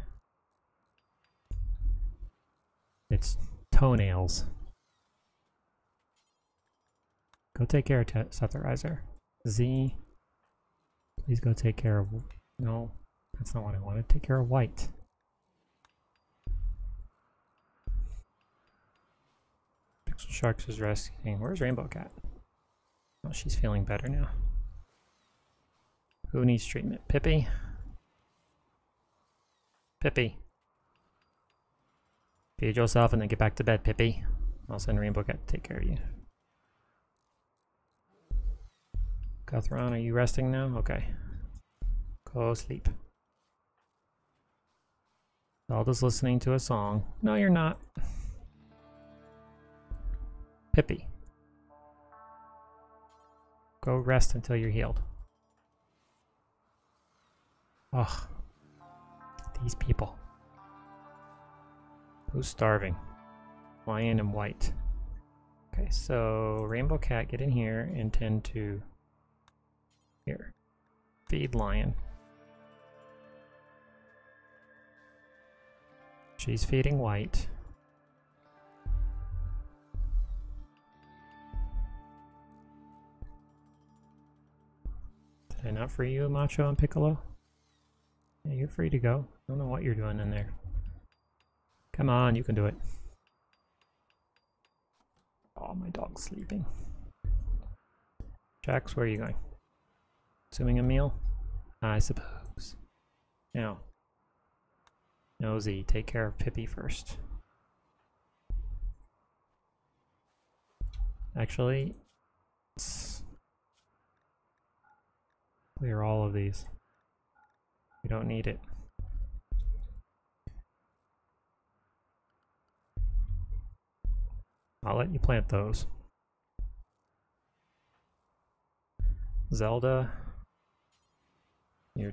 its toenails. Go take care of Setherizer. Z, please go take care of... No, that's not what I wanted. Take care of White. Pixel Sharks is rescuing. Where's Rainbow Cat? Oh, she's feeling better now. Who needs treatment? Pippi? Pippi. Feed yourself and then get back to bed, Pippi. I'll send Rainbow Cat to take care of you. Guthron, are you resting now? Okay. Go sleep. Zelda's listening to a song. No, you're not. Pippi. Go rest until you're healed. Ugh. These people. Who's starving? Lion and White. Okay, so Rainbow Cat, get in here and tend to... Here. Feed Lion. She's feeding White. Did I not free you, Macho and Piccolo? Yeah, you're free to go. I don't know what you're doing in there. Come on, you can do it. Oh, my dog's sleeping. Jax, where are you going? Consuming a meal? I suppose. Now, Nosy, take care of Pippi first. Actually, let's clear all of these. We don't need it. I'll let you plant those. Zelda, your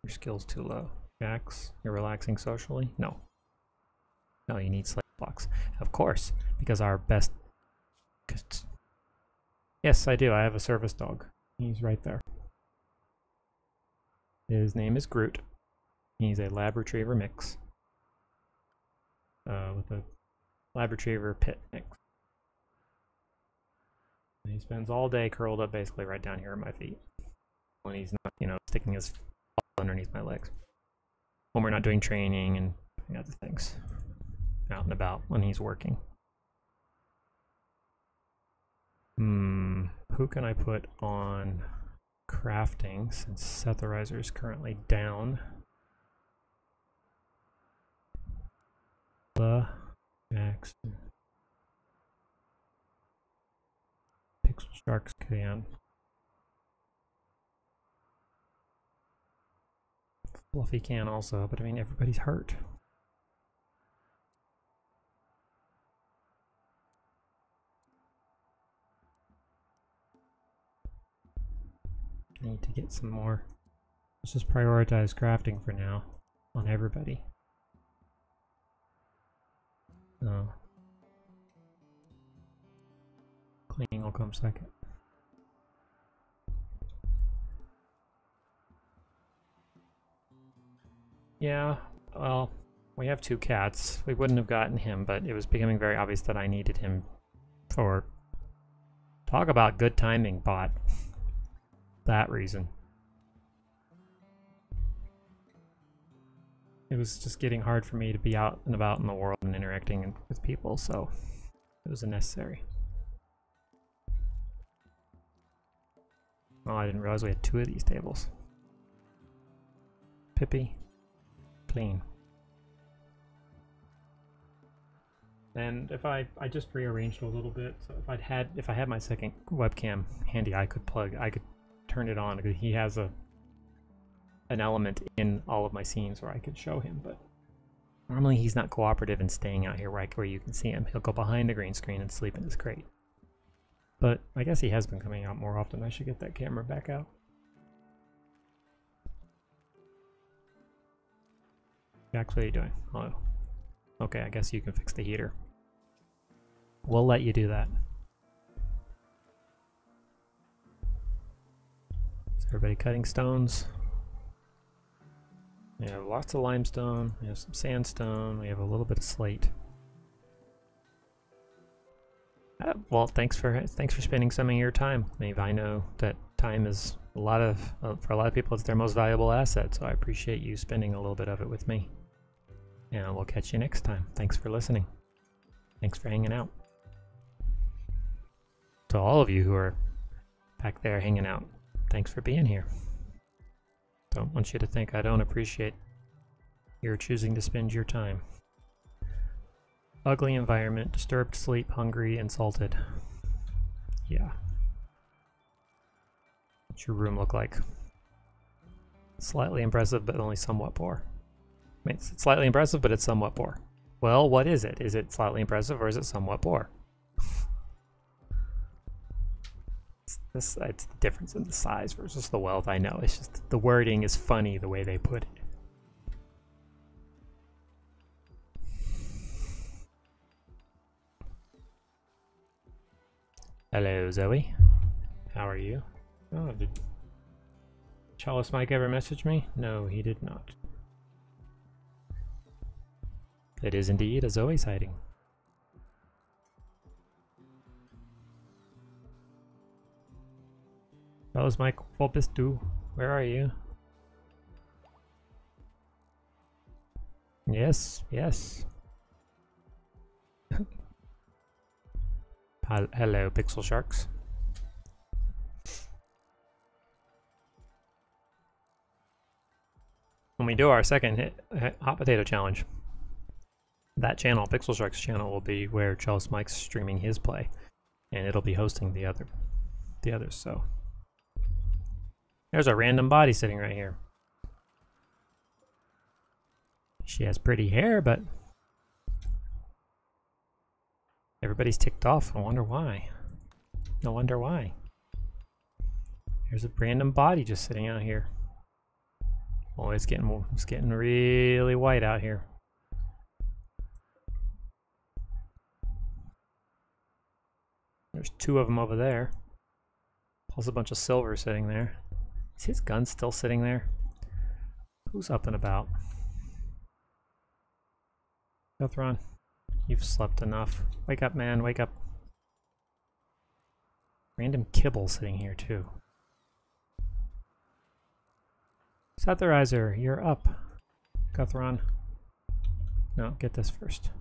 skill's too low. Jax, you're relaxing socially? No. No, you need slave blocks. Of course, because our best... Yes, I do. I have a service dog. He's right there. His name is Groot. He's a Lab Retriever mix. With a Lab Retriever pit mix. And he spends all day curled up basically right down here at my feet. When he's not, you know, sticking his paw underneath my legs. When we're not doing training and other things. Out and about when he's working. Who can I put on crafting since Setherizer is currently down? Jackson. Pixel Sharks can. Fluffy can also, but I mean everybody's hurt. I need to get some more. Let's just prioritize crafting for now on everybody. Oh. Cleaning will come second. Yeah, well, we have 2 cats. We wouldn't have gotten him, but it was becoming very obvious that I needed him for... Talk about good timing, bot. That reason. It was just getting hard for me to be out and about in the world and interacting with people, so it was necessary. Oh, I didn't realize we had 2 of these tables. Pippi, clean. And if I just rearranged a little bit, so if I had my second webcam handy, I could turn it on because he has a an element in all of my scenes where I could show him, but normally he's not cooperative in staying out here where you can see him. He'll go behind the green screen and sleep in his crate. But I guess he has been coming out more often. I should get that camera back out. Jax, what are you doing? Oh, okay, I guess you can fix the heater. We'll let you do that. Is everybody cutting stones? We have lots of limestone, we have some sandstone, we have a little bit of slate. Well, thanks for spending some of your time, Maeve. I know that time is for a lot of people it's their most valuable asset, so I appreciate you spending a little bit of it with me. And we'll catch you next time. Thanks for listening. Thanks for hanging out. To all of you who are back there hanging out, thanks for being here. Don't want you to think I don't appreciate your choosing to spend your time. Ugly environment, disturbed sleep, hungry, insulted. Yeah. What's your room look like? Slightly impressive, but only somewhat poor. I mean, it's slightly impressive, but it's somewhat poor. Well, what is it? Is it slightly impressive or is it somewhat poor? It's the difference in the size versus the wealth. I know, it's just the wording is funny the way they put it. Hello, Zoe. How are you? Oh, did Chalice Mike ever message me? No, he did not. It is indeed a Zoe sighting. Chalice Mike Volpistu, where are you? Yes, yes. Hello, Pixel Sharks. When we do our second hot potato challenge, that channel, Pixel Sharks channel, will be where Chalice Mike's streaming his play, and it'll be hosting the others. So there's a random body sitting right here. She has pretty hair, but everybody's ticked off. I wonder why. No wonder why. There's a random body just sitting out here. Oh, it's getting really white out here. There's two of them over there. Plus a bunch of silver sitting there. Is his gun still sitting there? Who's up and about? Gothron, you've slept enough. Wake up, man, wake up. Random kibble sitting here, too. Setherizer, you're up. Gothron. No, get this first.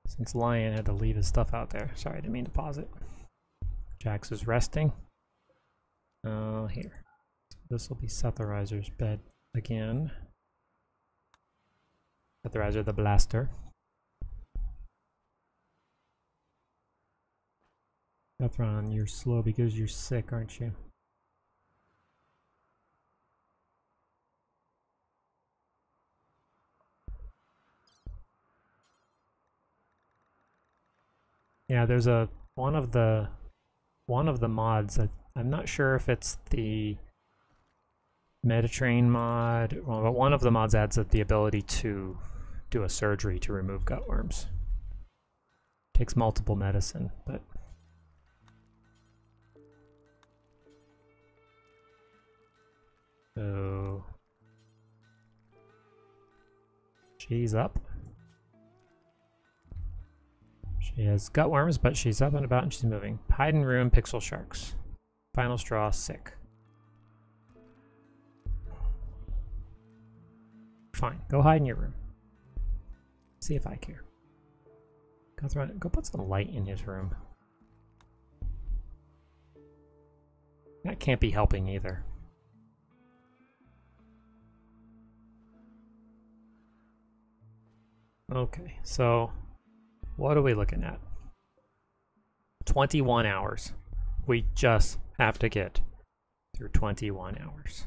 Since Lion had to leave his stuff out there. Sorry, I didn't mean to pause it. Jax is resting. Here. This will be Setherizer's bed again. Setherizer the Blaster. Gothron, you're slow because you're sick, aren't you? Yeah, there's one of the mods. I'm not sure if it's the Metatrain mod, well, but one of the mods adds the ability to do a surgery to remove gutworms. Takes multiple medicine, but so she's up. She has gutworms, but she's up and about and she's moving. Hide and ruin Pixel Sharks. Final straw, sick. Fine, go hide in your room. See if I care. Go put some light in his room. That can't be helping either. Okay, so what are we looking at? 21 hours. We just have to get through 21 hours.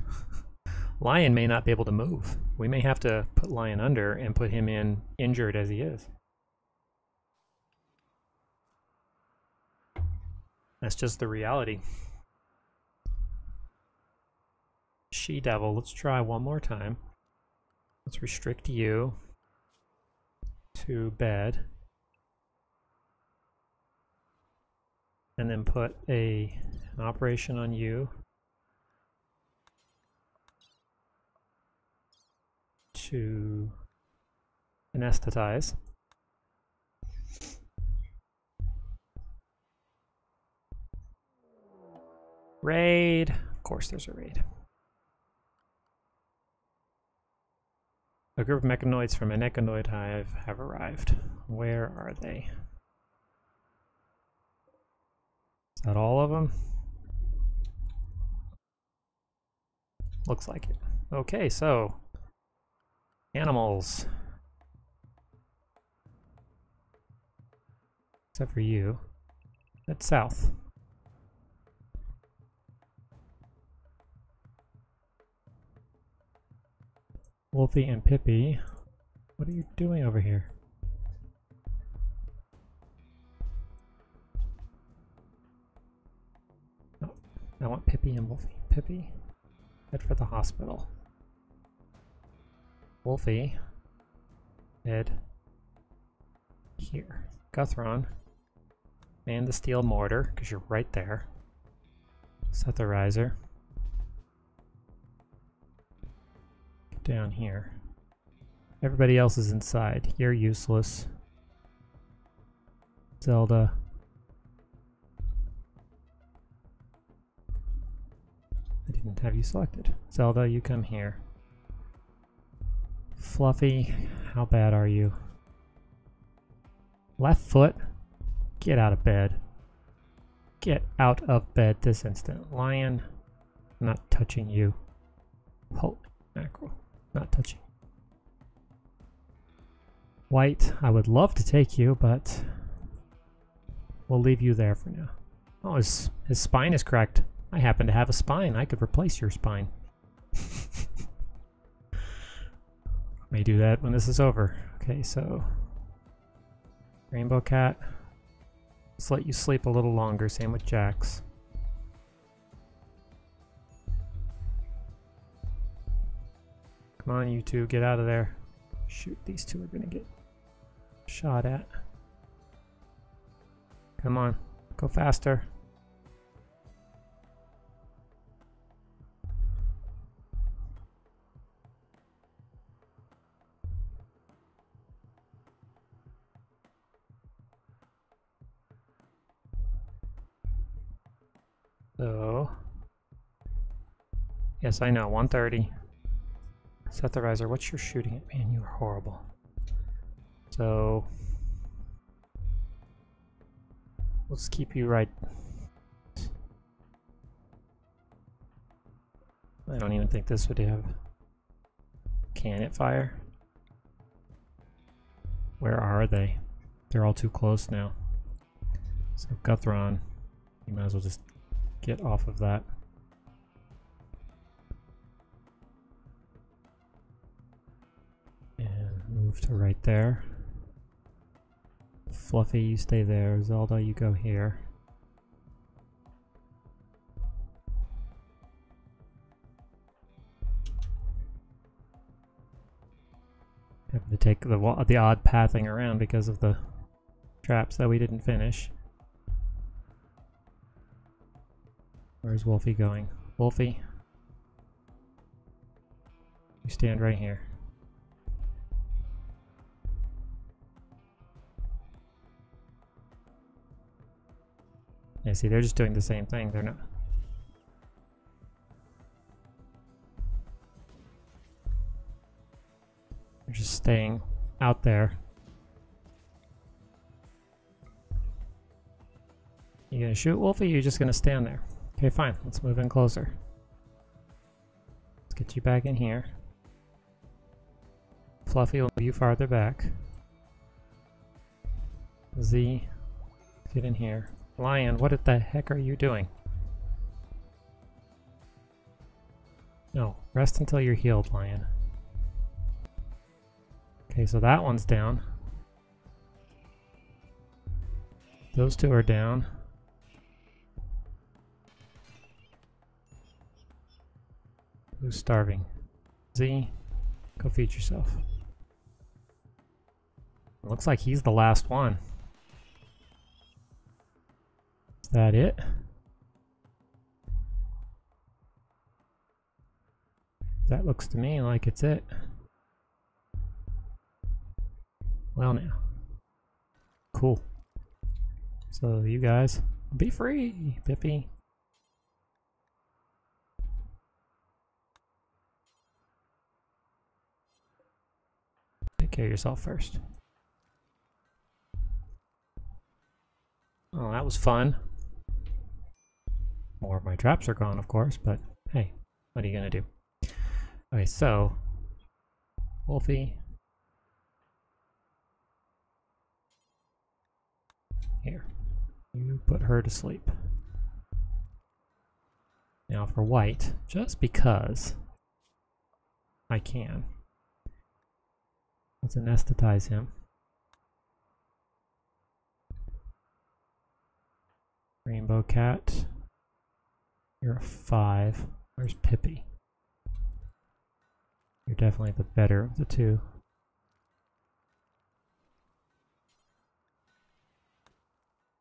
Lion may not be able to move. We may have to put Lion under and put him in injured as he is. That's just the reality. She-Devil, let's try one more time. Let's restrict you to bed. And then put an operation on you. To anesthetize. Raid. Of course there's a raid. A group of mechanoids from a mechanoid hive have arrived. Where are they? Is that all of them? Looks like it. Okay, so animals. Except for you. Head south. Wolfie and Pippi, what are you doing over here? Oh, I want Pippi and Wolfie. Pippi, head for the hospital. Wolfie, head here. Guthron, man the steel mortar, because you're right there. Set the riser. Get down here. Everybody else is inside. You're useless. Zelda. I didn't have you selected. Zelda, you come here. Fluffy, how bad are you? Left foot? Get out of bed. Get out of bed this instant. Lion, not touching you. Holy mackerel, not touching. White, I would love to take you, but we'll leave you there for now. Oh, his spine is cracked. I happen to have a spine. I could replace your spine. May do that when this is over. Okay, so Rainbow Cat. Let's let you sleep a little longer. Same with Jax. Come on, you two, get out of there. Shoot, these two are gonna get shot at. Come on, go faster. So, yes, I know, 130. Set the riser. What you're shooting at, man, you are horrible. So, let's keep you right. I don't even think this would have. Can it fire? Where are they? They're all too close now. So Guthron, you might as well just get off of that. And move to right there. Fluffy, you stay there. Zelda, you go here. Having to take the odd pathing around because of the traps that we didn't finish. Where's Wolfie going? Wolfie, you stand right here. Yeah, see, they're just doing the same thing. They're not. They're just staying out there. You gonna shoot Wolfie? Or you're just gonna stand there? Okay, fine. Let's move in closer. Let's get you back in here. Fluffy will move you farther back. Z, get in here. Lion, what the heck are you doing? No, rest until you're healed, lion. Okay, so that one's down. Those two are down. Who's starving? Z, go feed yourself. It looks like he's the last one. Is that it? That looks to me like it's it. Well now. Cool. So you guys, be free, Pippi. Take care of yourself first. Oh, that was fun. More of my traps are gone, of course, but hey, what are you gonna do? Okay, so Wolfie. Here. You put her to sleep. Now for White, just because I can. Let's anesthetize him. Rainbow Cat. You're a 5. Where's Pippi? You're definitely the better of the two.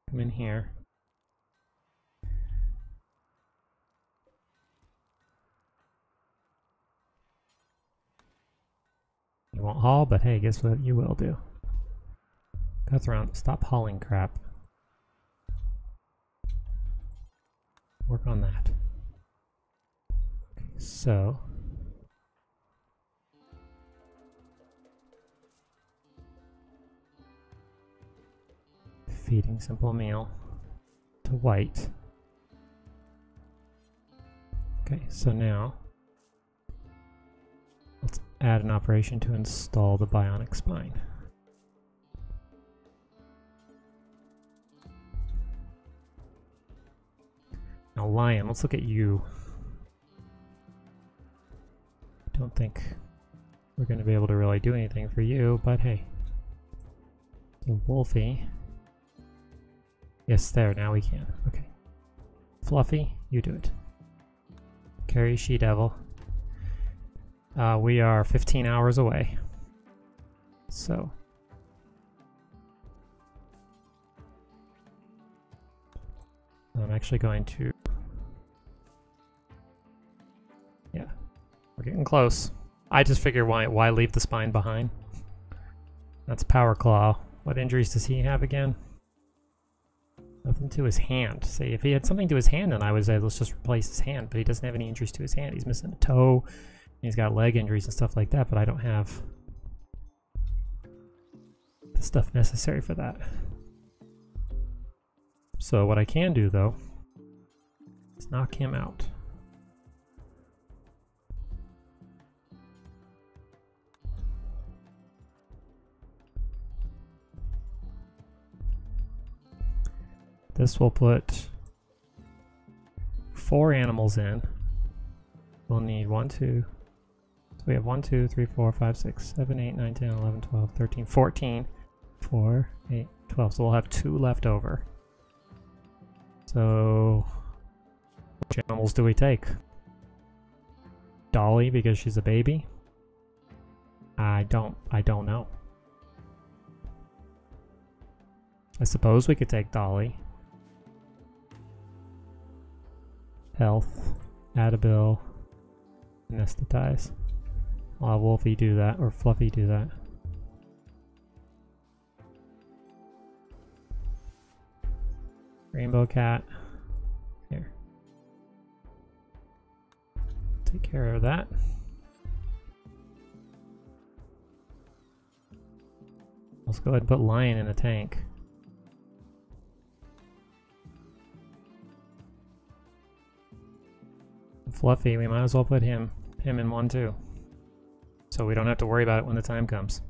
Come in here. You won't haul, but hey, guess what you will do? Guthron, stop hauling crap. Work on that. Okay, so feeding simple meal to White. Okay, so now let's add an operation to install the bionic spine. Now Lion, let's look at you. Don't think we're going to be able to really do anything for you, but hey. So Wolfie. Yes, there, now we can. Okay. Fluffy, you do it. Carry She-Devil. We are 15 hours away. So. I'm actually going to... Yeah. We're getting close. I just figure why leave the spine behind? That's Power Claw. What injuries does he have again? Nothing to his hand. Say, if he had something to his hand, then I would say let's just replace his hand. But he doesn't have any injuries to his hand. He's missing a toe. He's got leg injuries and stuff like that, but I don't have the stuff necessary for that. So what I can do, though, is knock him out. This will put 4 animals in. We'll need 1, 2. So we have 1, 2, 3, 4, 5, 6, 7, 8, 9, 10, 11, 12, 13, 14. 4, 8, 12. So we'll have 2 left over. So which animals do we take? Dolly because she's a baby? I don't know. I suppose we could take Dolly. Health, add a bill, anesthetize. I'll have Wolfie do that, or Fluffy do that. Rainbow Cat. Here. Take care of that. Let's go ahead and put Lion in a tank. Fluffy, we might as well put him in one too. So we don't have to worry about it when the time comes.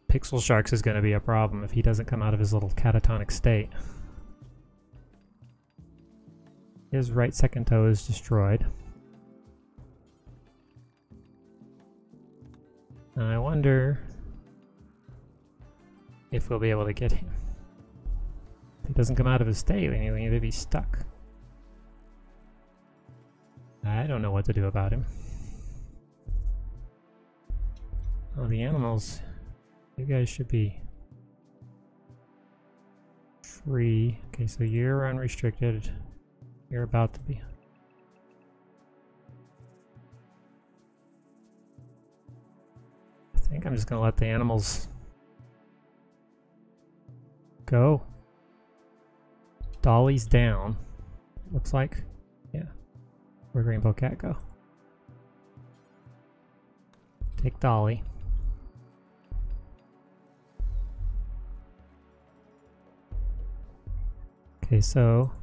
Pixel Sharks is going to be a problem if he doesn't come out of his little catatonic state. His right second toe is destroyed. I wonder if we'll be able to get him. If he doesn't come out of his state, we may be stuck. I don't know what to do about him. Oh, the animals. You guys should be free. Okay, so you're unrestricted. You're about to be. I think I'm just gonna let the animals go. Dolly's down. Looks like. Yeah. Where'd Rainbow Cat go? Take Dolly. Okay, so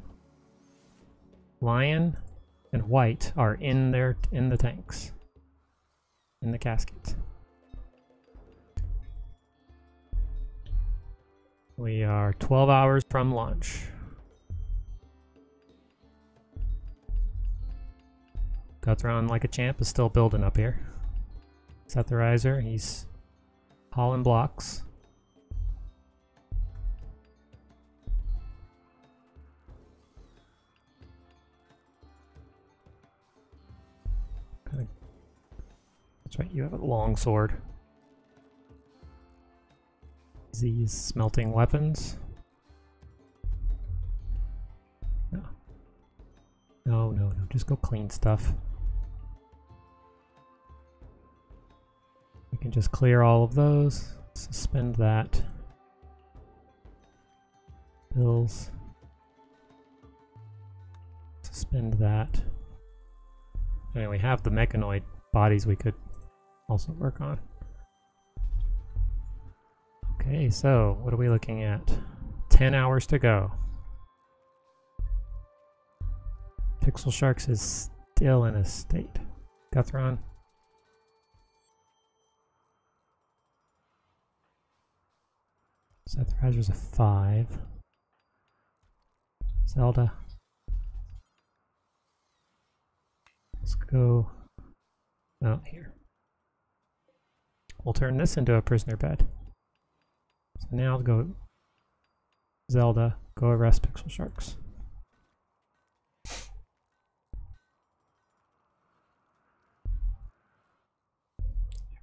Lion and White are in the tanks. In the caskets. We are 12 hours from launch. Guthron, like a champ, is still building up here. Setherizer, he's hauling blocks. That's right, you have a long sword. Z's smelting weapons. No. No, just go clean stuff. We can just clear all of those. Suspend that. Bills. Suspend that. Anyway, we have the mechanoid bodies we could also work on. Okay, so what are we looking at? 10 hours to go. Pixel Sharks is still in a state. Guthron. Sethrizer's a 5. Zelda. Let's go out here. We'll turn this into a prisoner bed. So now I'll go Zelda, go arrest Pixel Sharks.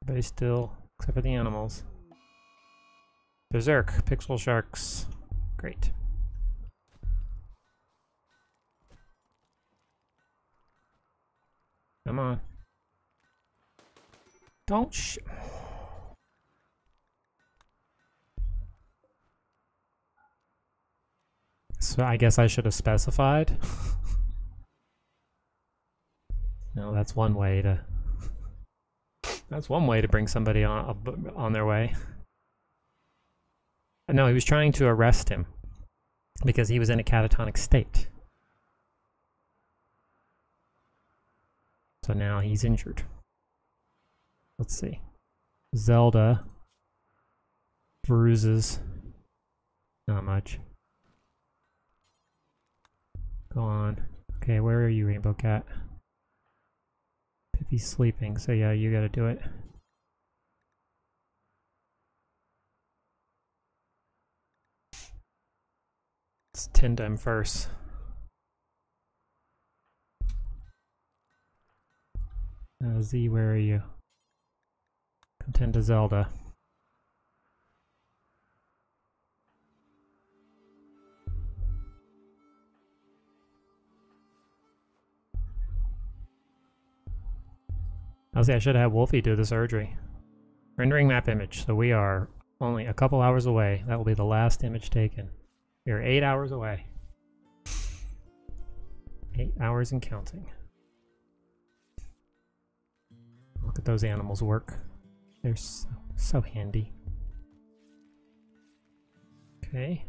Everybody's still, except for the animals. Berserk, Pixel Sharks. Great. Come on. Don't So I guess I should have specified. No, that's one way to. That's one way to bring somebody on their way. No, he was trying to arrest him because he was in a catatonic state. So now he's injured. Let's see. Zelda. Bruises. Not much. Go on. Okay, where are you, Rainbow Cat? Pippy's sleeping, so yeah, you gotta do it. Let's tend to him first. Z, where are you? Come tend to Zelda. I should have Wolfie do the surgery. Rendering map image. So we are only a couple hours away. That will be the last image taken. We are 8 hours away. 8 hours and counting. Look at those animals work. They're so handy. Okay.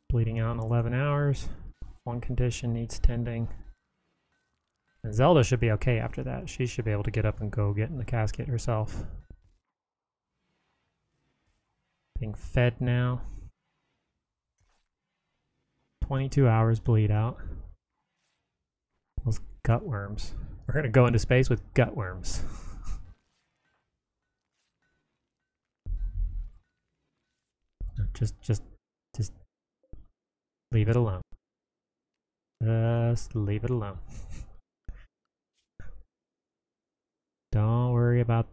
Bleeding out in 11 hours. One condition needs tending. And Zelda should be okay after that. She should be able to get up and go get in the casket herself. Being fed now. 22 hours bleed out. Those gut worms. We're gonna go into space with gut worms. Just leave it alone. Just leave it alone. Don't worry about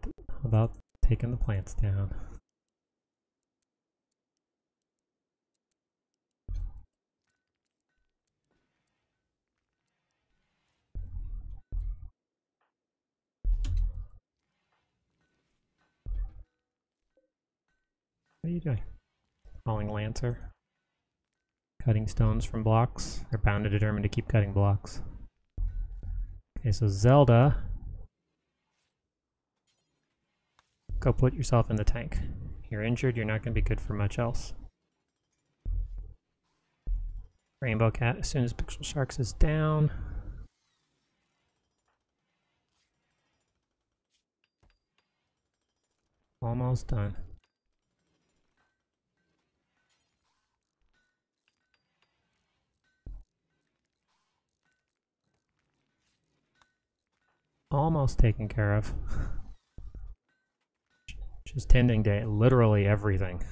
taking the plants down. What are you doing? Falling Lancer. Cutting stones from blocks. They're bound and determined to keep cutting blocks. Okay, so Zelda. Go put yourself in the tank. You're injured, you're not going to be good for much else. Rainbow Cat, as soon as Pixel Sharks is down. Almost done. Almost taken care of. Just tending to literally everything.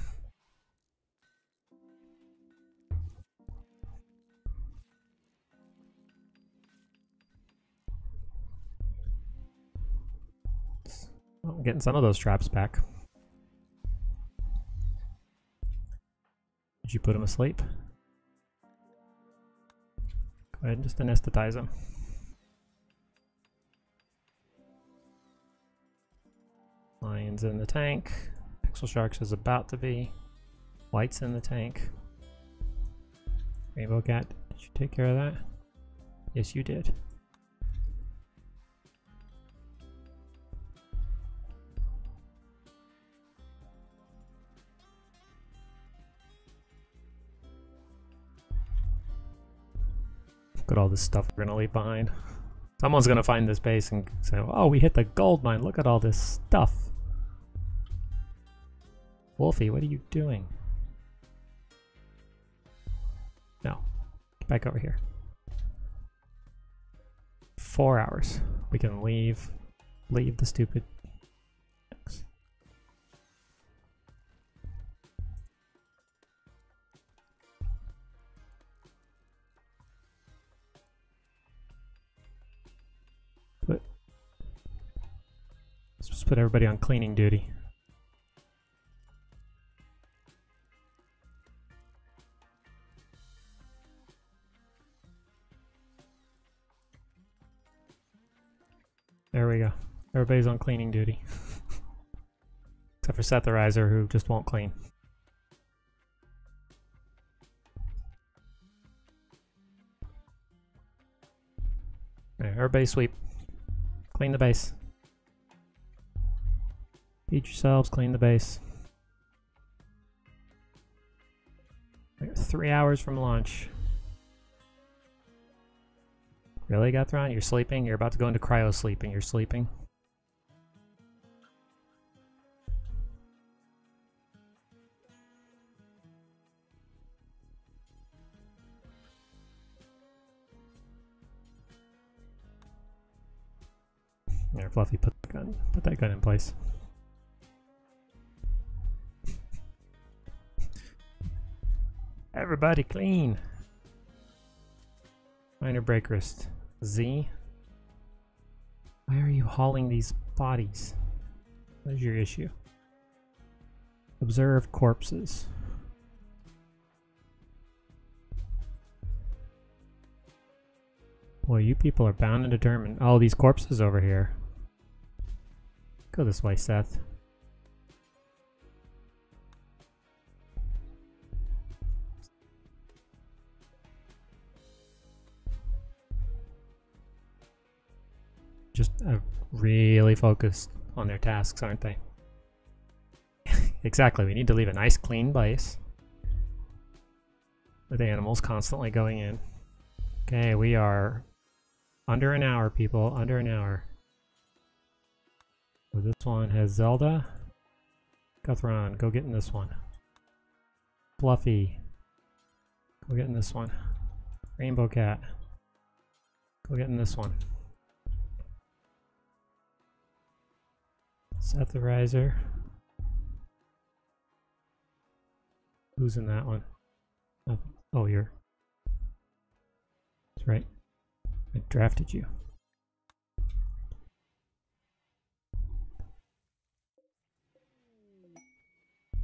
Well, I'm getting some of those traps back. Did you put them asleep? Go ahead and just anesthetize them. Lion's in the tank. Pixel Sharks is about to be. White's in the tank. Rainbow Cat, did you take care of that? Yes, you did. Look at all this stuff we're gonna leave behind. Someone's gonna find this base and say, oh, we hit the gold mine, look at all this stuff. Wolfie, what are you doing? No. Get back over here. 4 hours. We can leave the stupid things. Let's just put everybody on cleaning duty. There we go. Everybody's on cleaning duty. Except for Setherizer, who just won't clean. Right, everybody sweep. Clean the base. Feed yourselves, clean the base. We're 3 hours from launch. Really, Guthron? You're sleeping? You're about to go into cryo sleep and you're sleeping? There, Fluffy, put that gun in place. Everybody clean! Minor break wrist. Z? Why are you hauling these bodies? What is your issue? Observe corpses. Boy, you people are bound and determined. Oh, these corpses over here. Go this way, Seth. Just really focused on their tasks, aren't they? Exactly, we need to leave a nice clean base with animals constantly going in. Okay, we are under an hour, people, under an hour. So this one has Zelda. Guthron, go get in this one. Fluffy, go get in this one. Rainbow cat. Go get in this one. Set the riser. Who's in that one? Oh, you're... That's right. I drafted you.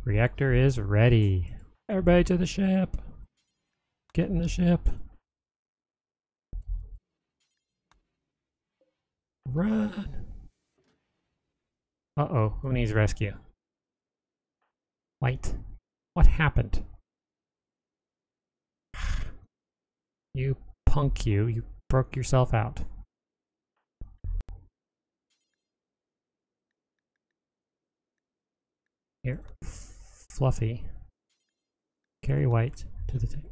Reactor is ready. Everybody to the ship. Get in the ship. Run. Uh-oh, who needs rescue? White. What happened? You punk you. You broke yourself out. Here. Fluffy. Carry White to the tank.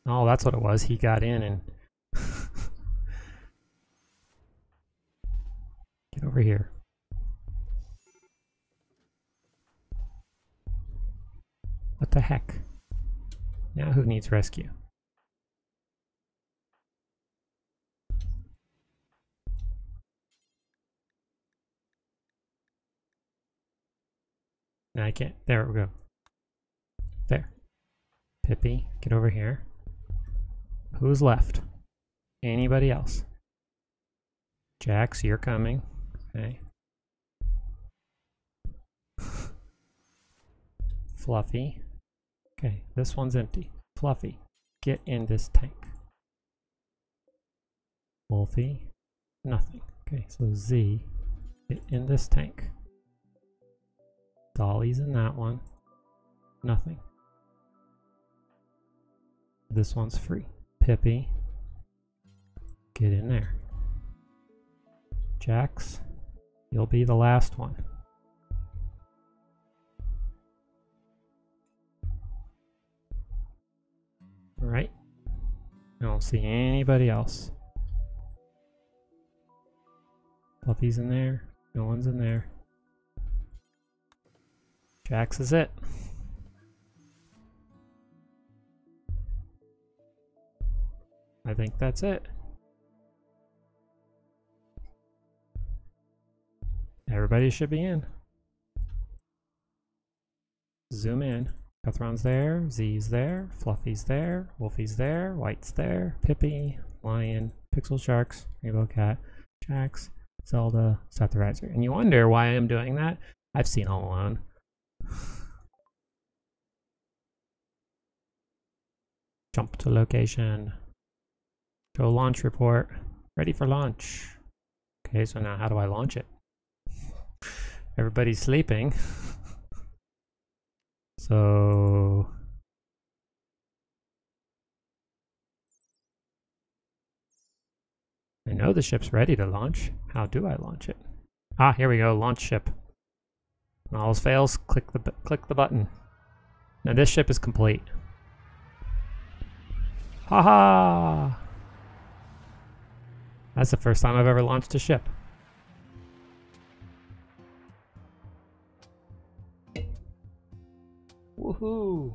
Oh, that's what it was. He got in and... Get over here. What the heck? Now who needs rescue? No, I can't. There we go. There. Pippi, get over here. Who's left? Anybody else? Jax, you're coming. Okay. Fluffy. Okay, this one's empty. Fluffy, get in this tank. Wolfie, nothing. Okay, so Z, get in this tank. Dolly's in that one. Nothing. This one's free. Pippi, get in there. Jax, you'll be the last one. Alright. I don't see anybody else. Fluffy's in there. No one's in there. Jax is it. I think that's it. Everybody should be in. Zoom in. Cuthron's there, Z's there, Fluffy's there, Wolfie's there, White's there, Pippi, Lion, Pixel Sharks, Rainbow Cat, Jax, Zelda, Set the Riser. And you wonder why I'm doing that? I've seen Home Alone. Jump to location. Show launch report. Ready for launch. Okay, so now how do I launch it? Everybody's sleeping. So... I know the ship's ready to launch. How do I launch it? Ah, here we go. Launch ship. When all else fails, click the button. Now this ship is complete. Haha! That's the first time I've ever launched a ship. Woohoo!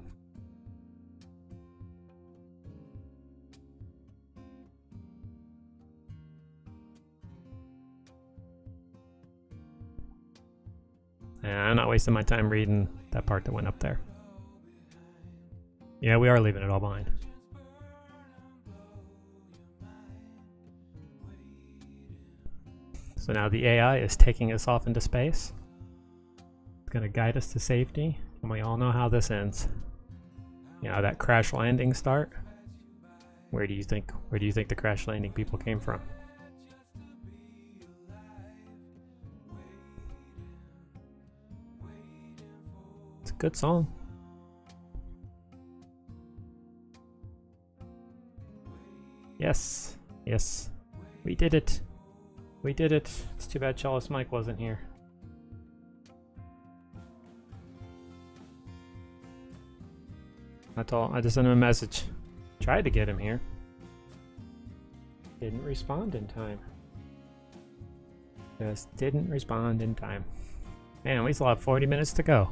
I'm not wasting my time reading that part that went up there. Yeah, we are leaving it all behind. So now the AI is taking us off into space. It's going to guide us to safety, and we all know how this ends. You know, that crash landing start? Where do you think the crash landing people came from? It's a good song. Yes, yes, we did it. We did it. It's too bad Chalice Mike wasn't here. I just sent him a message. Tried to get him here. Didn't respond in time. Just didn't respond in time. Man, we still have 40 minutes to go.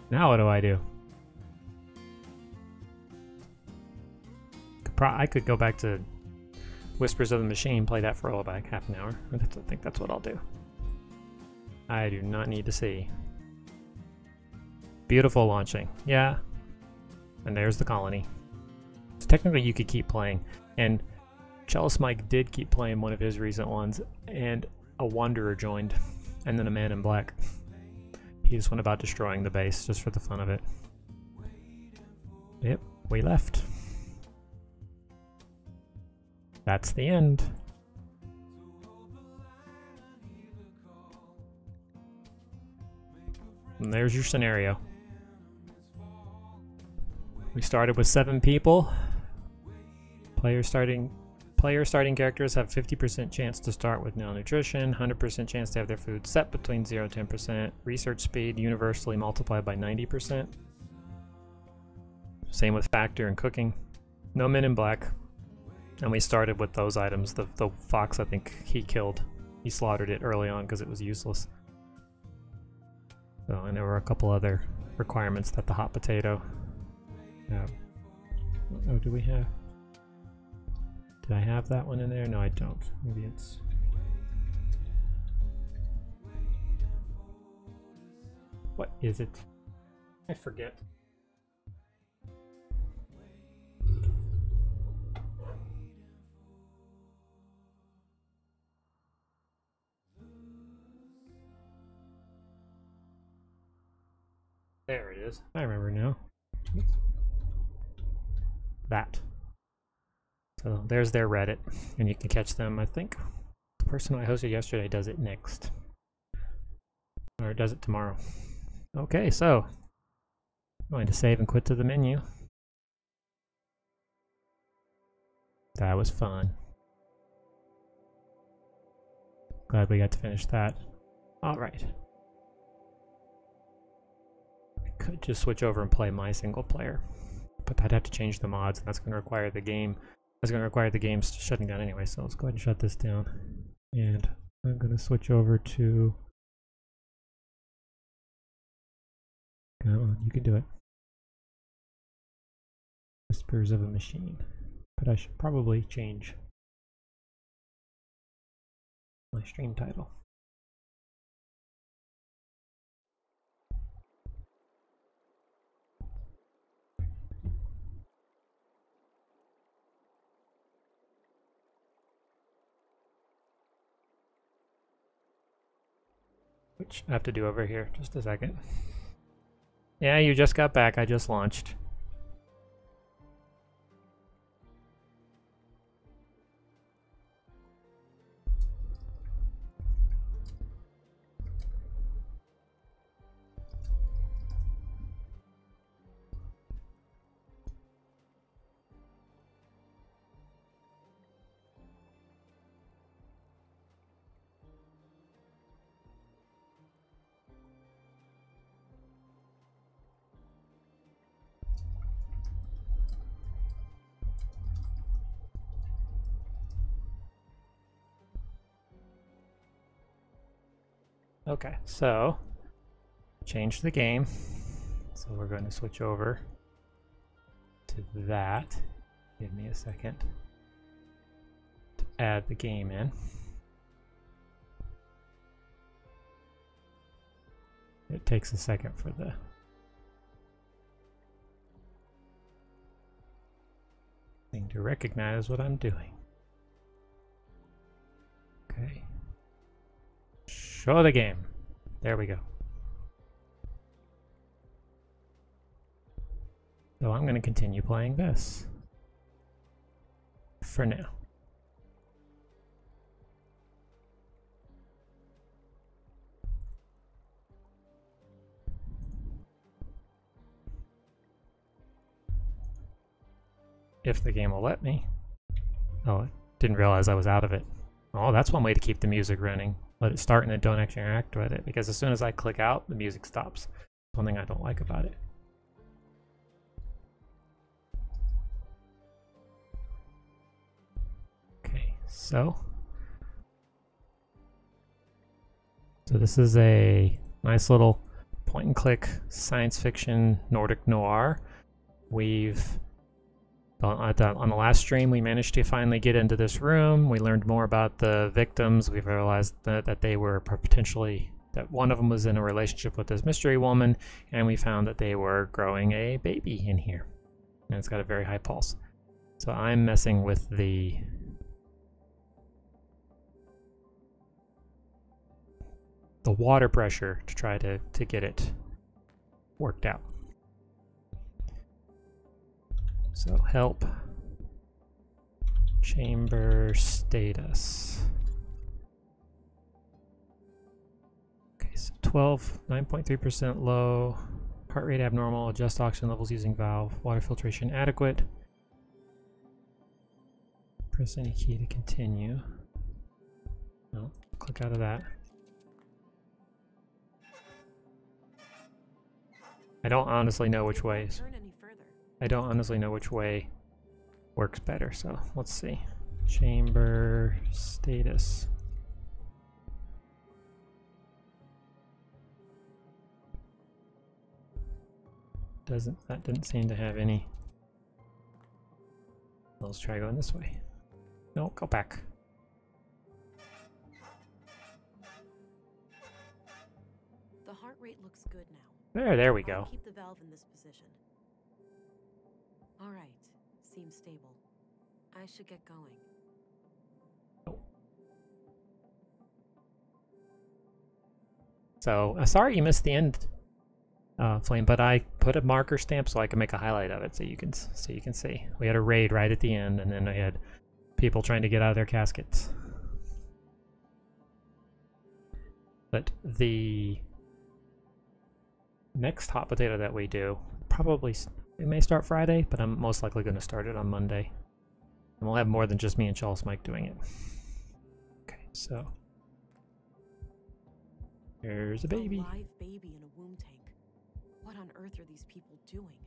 Now what do I do? I could go back to Whispers of the Machine, play that for like half an hour. I think that's what I'll do. I do not need to see. Beautiful launching. Yeah. And there's the colony. So technically you could keep playing. And Chalice Mike did keep playing one of his recent ones, and a Wanderer joined, and then a Man in Black. He just went about destroying the base just for the fun of it. Yep, we left. That's the end. And there's your scenario. We started with 7 people. Player starting characters have 50% chance to start with malnutrition, 100% chance to have their food set between 0 and 10%, research speed universally multiplied by 90%. Same with factor and cooking. No Men in Black. And we started with those items. The fox, I think he killed. He slaughtered it early on because it was useless. So, and there were a couple other requirements that the hot potato. Oh, do we have? Did I have that one in there? No, I don't. Maybe it's... What is it? I forget. There it is. I remember now. That. So there's their Reddit, and you can catch them. I think the person I hosted yesterday does it next, or does it tomorrow. Okay, so I'm going to save and quit to the menu. That was fun. Glad we got to finish that. All right. I could just switch over and play my single player, but I'd have to change the mods, and that's going to require the game. That's going to require the games shutting down anyway, so let's go ahead and shut this down. And I'm going to switch over to... Come on, you can do it. Whispers of a Machine. But I should probably change my stream title. Which I have to do over here. Just a second. Yeah, you just got back. I just launched. Okay, so change the game. So we're going to switch over to that. Give me a second to add the game in. It takes a second for the thing to recognize what I'm doing. Okay. Show the game. There we go. So I'm going to continue playing this for now. If the game will let me. Oh, I didn't realize I was out of it. Oh, that's one way to keep the music running. Let it start and then don't actually interact with it, because as soon as I click out, the music stops. That's one thing I don't like about it. Okay, so this is a nice little point and click science fiction Nordic noir. We've on the last stream we managed to finally get into this room. We learned more about the victims. We realized that they were potentially, that one of them was in a relationship with this mystery woman, and we found that they were growing a baby in here, and it's got a very high pulse. So I'm messing with the water pressure to try to get it worked out. So help chamber status. Okay, so 12, 9.3% low, heart rate abnormal, adjust oxygen levels using valve, water filtration adequate. Press any key to continue. No, click out of that. I don't honestly know which ways. I don't honestly know which way works better, so let's see. Chamber status. That didn't seem to have any. Let's try going this way. No, go back. The heart rate looks good now. There we go. Keep the valve in this position. All right, seems stable. I should get going. So, sorry you missed the end, Flame, but I put a marker stamp so I can make a highlight of it so you can see. We had a raid right at the end, and then I had people trying to get out of their caskets. But the next hot potato that we do, probably, it may start Friday, but I'm most likely going to start it on Monday. And we'll have more than just me and Charles Mike doing it. Okay, so there's a baby. A live baby in a womb tank. What on earth are these people doing?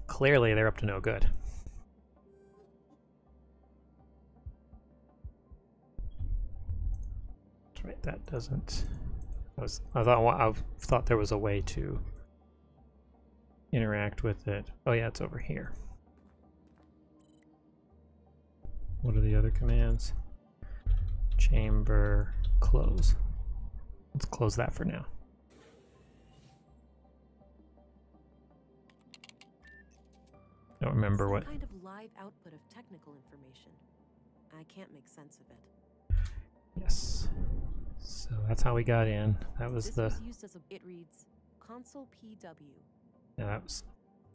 Clearly, they're up to no good. That's right. That doesn't. I thought there was a way to interact with it. Oh yeah, it's over here. What are the other commands? Chamber, close. Let's close that for now. Don't remember what. Kind of live output of technical information. I can't make sense of it. Yes. So that's how we got in. That was was used as it reads console PW. Yeah, that was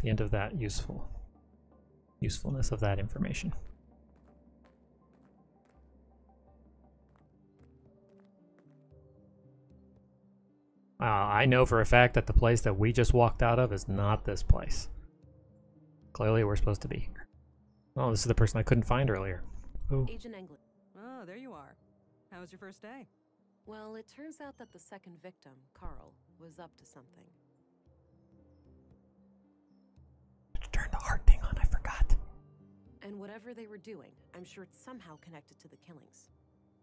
the end of that usefulness of that information. I know for a fact that the place that we just walked out of is not this place. Clearly we're supposed to be here. Oh, this is the person I couldn't find earlier. Oh. Agent England. Oh, there you are. How was your first day? Well, it turns out that the second victim, Carl, was up to something. Turn the heart thing on, I forgot. And whatever they were doing, I'm sure it's somehow connected to the killings.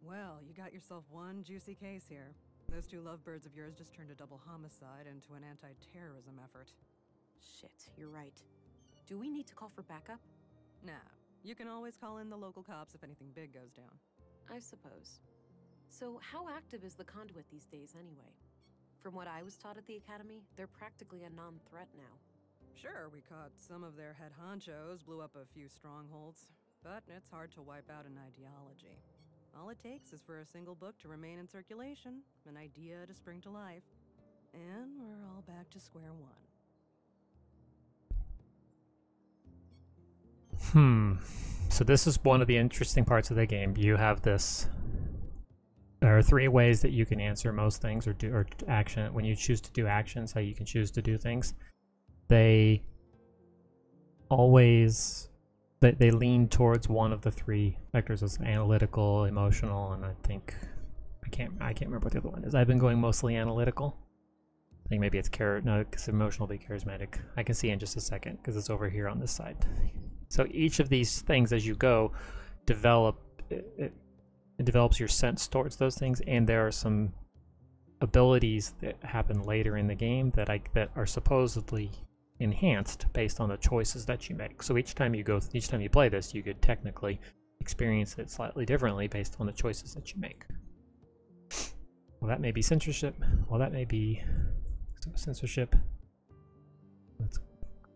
Well, you got yourself one juicy case here. Those two lovebirds of yours just turned a double homicide into an anti-terrorism effort. Shit, you're right. Do we need to call for backup? Nah, you can always call in the local cops if anything big goes down. I suppose. So how active is the conduit these days anyway? From what I was taught at the academy, they're practically a non-threat now. Sure, we caught some of their head honchos, blew up a few strongholds, but it's hard to wipe out an ideology. All it takes is for a single book to remain in circulation, an idea to spring to life, and we're all back to square one. So this is one of the interesting parts of the game. You have this. There are 3 ways that you can answer most things or do action when you choose to do actions. How you can choose to do things. They always they lean towards one of the 3 vectors. It's analytical, emotional, and I think I can't remember what the other one is. I've been going mostly analytical. I think maybe it's no, because emotional will be charismatic. I can see in just a second because it's over here on this side. So each of these things, as you go, it develops your sense towards those things, and there are some abilities that happen later in the game that are supposedly enhanced based on the choices that you make. So each time you play this, you could technically experience it slightly differently based on the choices that you make. Well, that may be censorship. Well, that may be censorship. Let's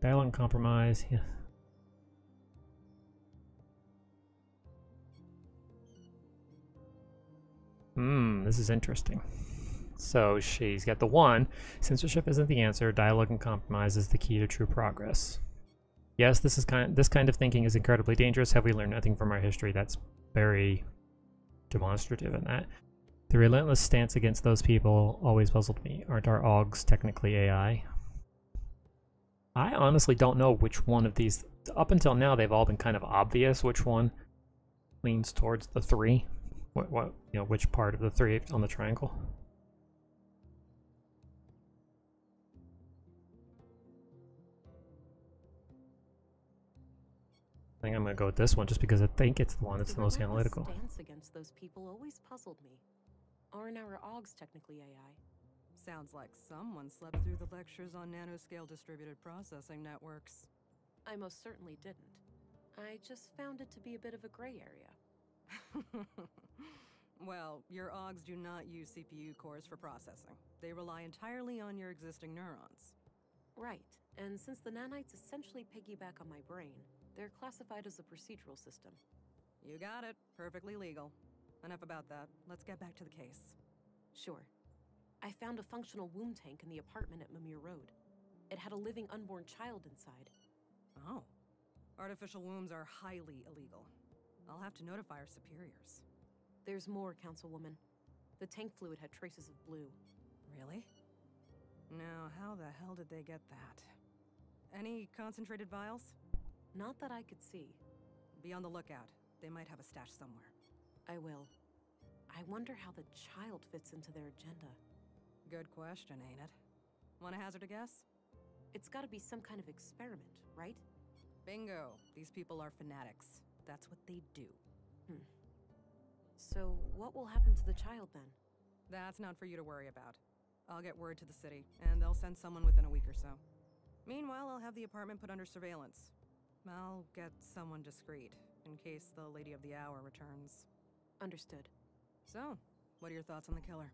dialogue and compromise. Yeah. This is interesting. So she's got the 1. Censorship isn't the answer. Dialogue and compromise is the key to true progress. Yes, this kind of thinking is incredibly dangerous. Have we learned nothing from our history? That's very demonstrative in that. The relentless stance against those people always puzzled me. Aren't our Augs technically AI? I honestly don't know which one of these. Up until now, they've all been kind of obvious which one leans towards the 3. Which part of the 3 on the triangle? I think I'm gonna go with this one just because I think it's the one that's the most analytical. The stance against those people always puzzled me. Aren't our Augs technically AI? Sounds like someone slept through the lectures on nanoscale distributed processing networks. I most certainly didn't. I just found it to be a bit of a gray area. Well, your Augs do not use CPU cores for processing. They rely entirely on your existing neurons. Right, and since the nanites essentially piggyback on my brain, they're classified as a procedural system. You got it. Perfectly legal. Enough about that. Let's get back to the case. Sure. I found a functional womb tank in the apartment at Mimir Road. It had a living unborn child inside. Oh. Artificial wombs are highly illegal. I'll have to notify our superiors. There's more, Councilwoman. The tank fluid had traces of blue. Really? Now, how the hell did they get that? Any concentrated vials? Not that I could see. Be on the lookout. They might have a stash somewhere. I will. I wonder how the child fits into their agenda. Good question, ain't it? Want to hazard a guess? It's gotta be some kind of experiment, right? Bingo. These people are fanatics. That's what they do. So, what will happen to the child then? That's not for you to worry about. I'll get word to the city, and they'll send someone within a week or so. Meanwhile, I'll have the apartment put under surveillance. I'll get someone discreet, in case the Lady of the Hour returns. Understood. So, what are your thoughts on the killer?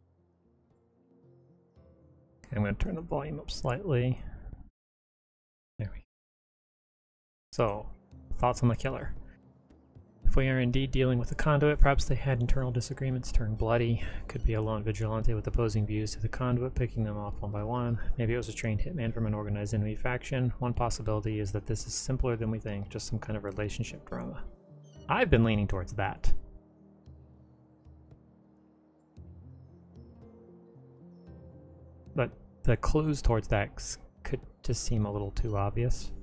Okay, I'm going to turn the volume up slightly. There we go. So, thoughts on the killer. If we are indeed dealing with a conduit, perhaps they had internal disagreements turned bloody. Could be a lone vigilante with opposing views to the conduit, picking them off one by one. Maybe it was a trained hitman from an organized enemy faction. One possibility is that this is simpler than we think, just some kind of relationship drama. I've been leaning towards that. But the clues towards that could just seem a little too obvious.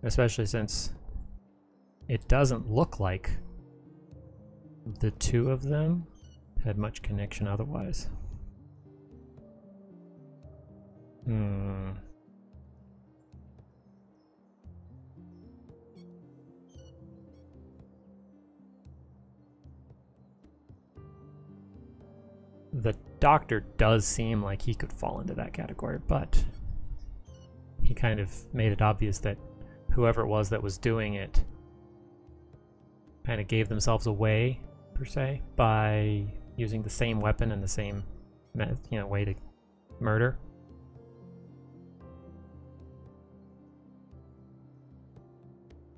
Especially since it doesn't look like the two of them had much connection otherwise. The doctor does seem like he could fall into that category, but he kind of made it obvious that whoever it was that was doing it kind of gave themselves away, per se, by using the same weapon and the same, way to murder.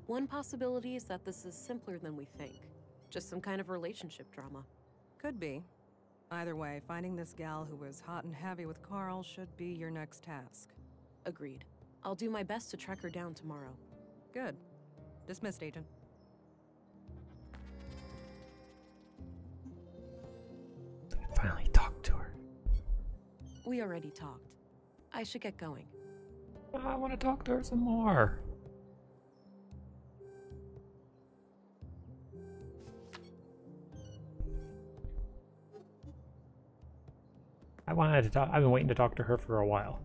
One possibility is that this is simpler than we think. Just some kind of relationship drama. Could be. Either way, finding this gal who was hot and heavy with Carl should be your next task. Agreed. I'll do my best to track her down tomorrow. Good. Dismissed, Agent. Finally talked to her. We already talked. I should get going. I want to talk to her some more. I've been waiting to talk to her for a while.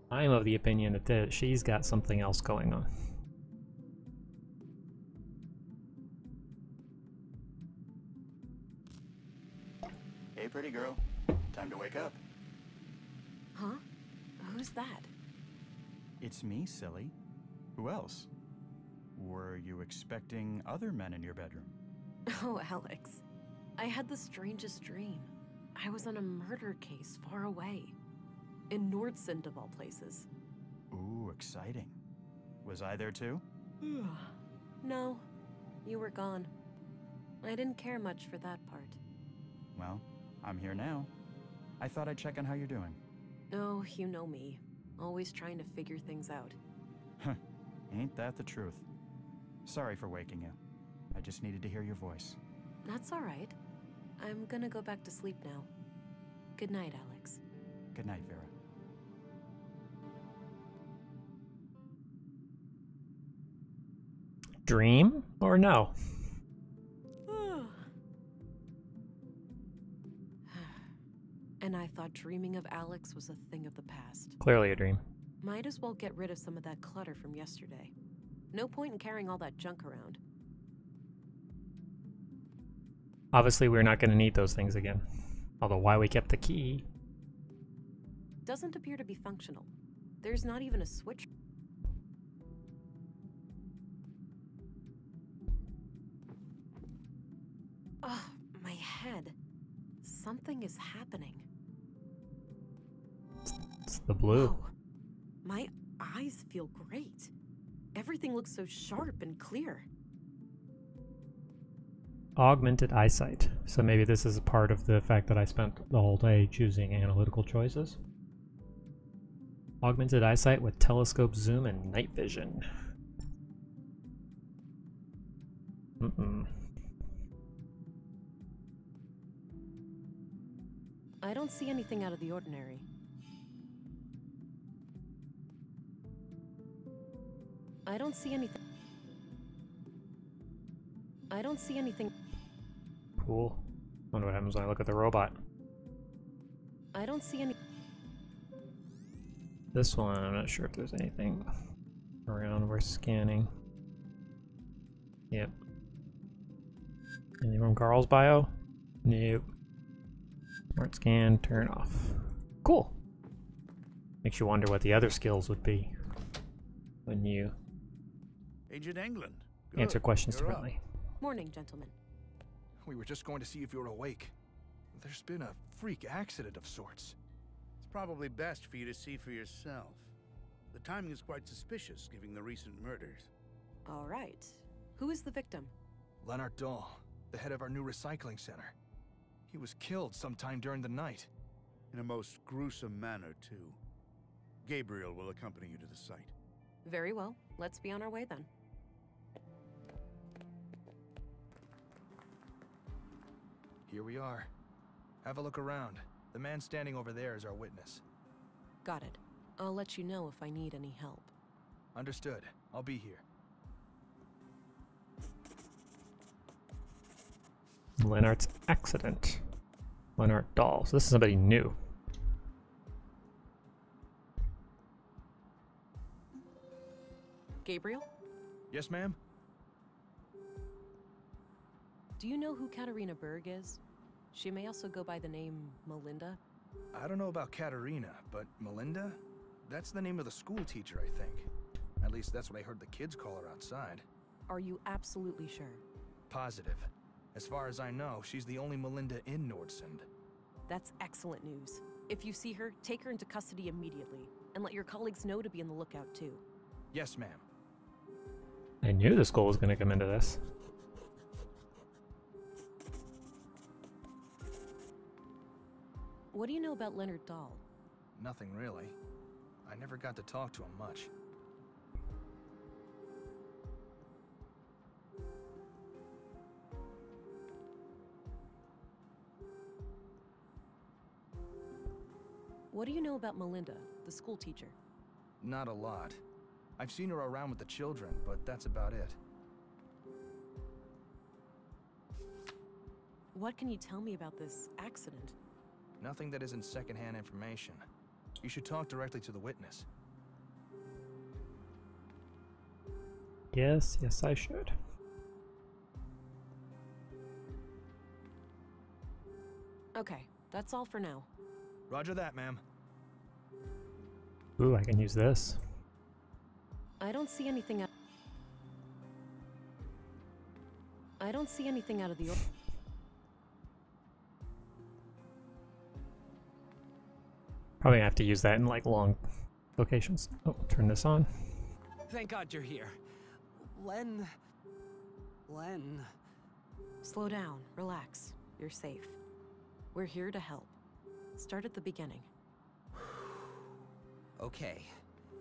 I'm of the opinion that she's got something else going on. Hey, pretty girl. Time to wake up. Huh? Who's that? It's me, silly. Who else? Were you expecting other men in your bedroom? Oh, Alex. I had the strangest dream. I was on a murder case far away. In Nordsund, of all places. Ooh, exciting. Was I there too? No, you were gone. I didn't care much for that part. Well, I'm here now. I thought I'd check on how you're doing. Oh, you know me. Always trying to figure things out. Huh. Ain't that the truth? Sorry for waking you. I just needed to hear your voice. That's all right. I'm gonna go back to sleep now. Good night, Alex. Good night, Vera. Dream or no? And I thought dreaming of Alex was a thing of the past. Clearly a dream. Might as well get rid of some of that clutter from yesterday. No point in carrying all that junk around. Obviously, we're not going to need those things again. Although, why we kept the key? Doesn't appear to be functional. There's not even a switch. Ugh, my head. Something is happening. It's the blue. Whoa. My eyes feel great. Everything looks so sharp and clear. Augmented eyesight. So maybe this is a part of the fact that I spent the whole day choosing analytical choices. Augmented eyesight with telescope zoom and night vision. I don't see anything out of the ordinary. I don't see anything. I don't see anything. Cool. Wonder what happens when I look at the robot. I don't see any. This one, I'm not sure if there's anything around worth scanning. Yep. Anything from Carl's bio? Nope. Smart scan, turn off. Cool. Makes you wonder what the other skills would be when you Agent England. answer Good. questions You're up. differently. Morning, gentlemen. We were just going to see if you were awake. There's been a freak accident of sorts. It's probably best for you to see for yourself. The timing is quite suspicious, given the recent murders. All right. Who is the victim? Leonard Dahl, the head of our new recycling center. He was killed sometime during the night. In a most gruesome manner, too. Gabriel will accompany you to the site. Very well. Let's be on our way then. Here we are. Have a look around. The man standing over there is our witness. Got it. I'll let you know if I need any help. Understood. I'll be here. Leonard's accident. Leonard Dahl. So this is somebody new. Gabriel? Yes, ma'am? Do you know who Katarina Berg is? She may also go by the name Melinda. I don't know about Katerina, but Melinda? That's the name of the school teacher, I think. At least that's what I heard the kids call her outside. Are you absolutely sure? Positive. As far as I know, she's the only Melinda in Nordsund. That's excellent news. If you see her, take her into custody immediately, and let your colleagues know to be on the lookout too. Yes, ma'am. I knew the school was going to come into this. What do you know about Leonard Dahl? Nothing really. I never got to talk to him much. What do you know about Melinda, the school teacher? Not a lot. I've seen her around with the children, but that's about it. What can you tell me about this accident? Nothing that isn't secondhand information. You should talk directly to the witness. Yes, yes, I should. Okay, That's all for now. Roger that, ma'am. Ooh, I can use this. I don't see anything out of the Probably have to use that in like long locations. Oh, turn this on. Thank God you're here. Len. Slow down, relax. You're safe. We're here to help. Start at the beginning. Okay.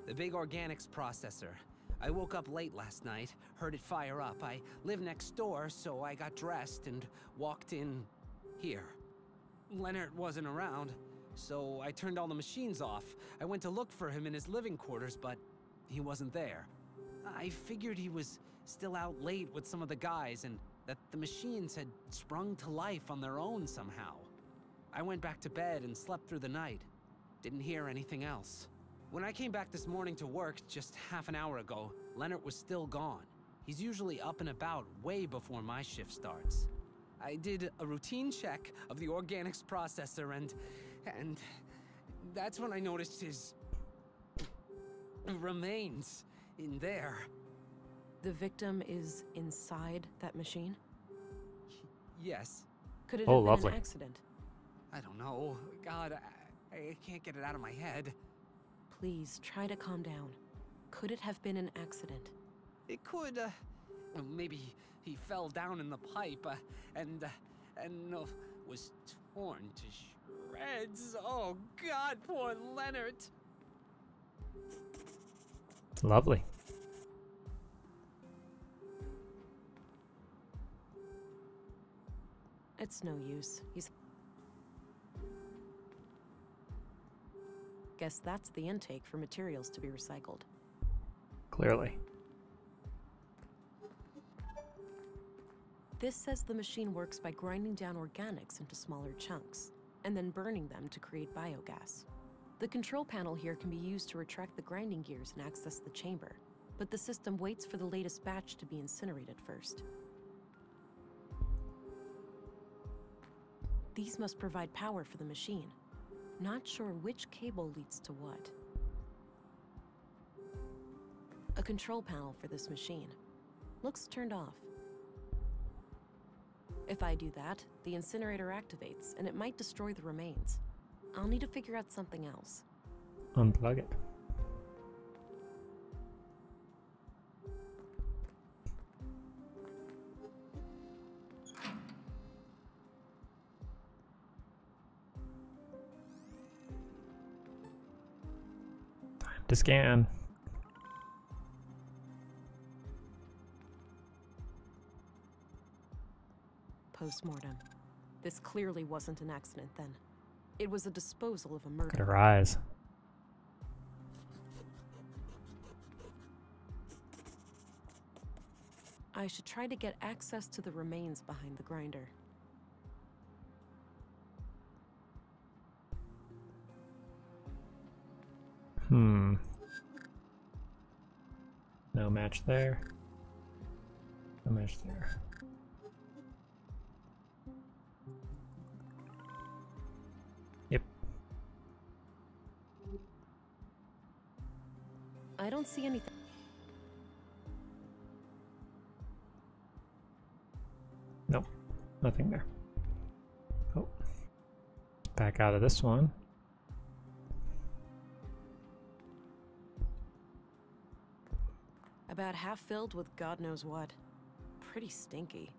The big organics processor. I woke up late last night, heard it fire up. I live next door, so I got dressed and walked in here. Leonard wasn't around, so I turned all the machines off. I went to look for him in his living quarters, but he wasn't there. I figured he was still out late with some of the guys and that the machines had sprung to life on their own somehow. I went back to bed and slept through the night. Didn't hear anything else. When I came back this morning to work just half an hour ago, Leonard was still gone. He's usually up and about way before my shift starts. I did a routine check of the organics processor and that's when I noticed his remains in there. The victim is inside that machine? Yes. Could it Oh, have been lovely. an accident? I don't know. God, I can't get it out of my head. Please, try to calm down. Could it have been an accident? It could, maybe he fell down in the pipe, and was torn to shreds. Oh, God, poor Leonard. It's lovely. It's no use. Guess that's the intake for materials to be recycled. Clearly. This says the machine works by grinding down organics into smaller chunks, and then burning them to create biogas. The control panel here can be used to retract the grinding gears and access the chamber, but the system waits for the latest batch to be incinerated first. These must provide power for the machine. Not sure which cable leads to what. A control panel for this machine. Looks turned off. If I do that, the incinerator activates, and it might destroy the remains. I'll need to figure out something else. Unplug it. Time to scan. Post-mortem. This clearly wasn't an accident then. It was a disposal of a murder. Look at her eyes. I should try to get access to the remains behind the grinder. No match there. No match there. Yep. I don't see anything. Nope. Nothing there. Oh. Back out of this one. About half filled with God knows what. Pretty stinky.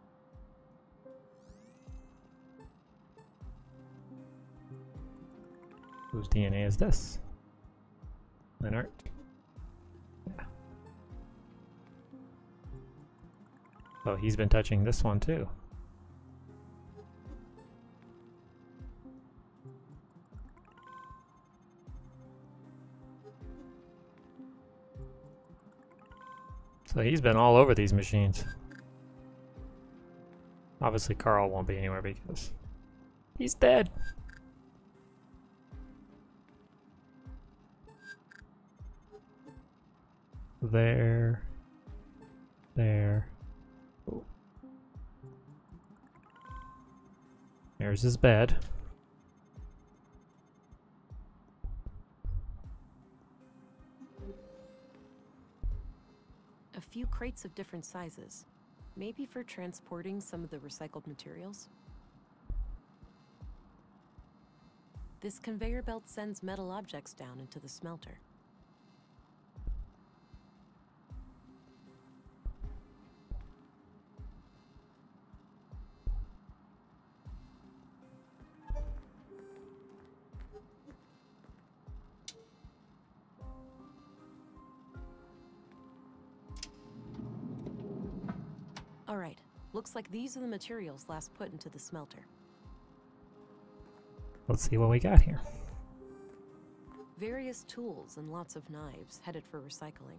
Whose DNA is this? Leonard. Yeah. Oh, he's been touching this one too. So he's been all over these machines. Obviously Carl won't be anywhere because he's dead. There. Ooh. There's his bed. crates of different sizes. Maybe for transporting some of the recycled materials? This conveyor belt sends metal objects down into the smelter. All right, looks like these are the materials last put into the smelter. Let's see what we got here. Various tools and lots of knives headed for recycling.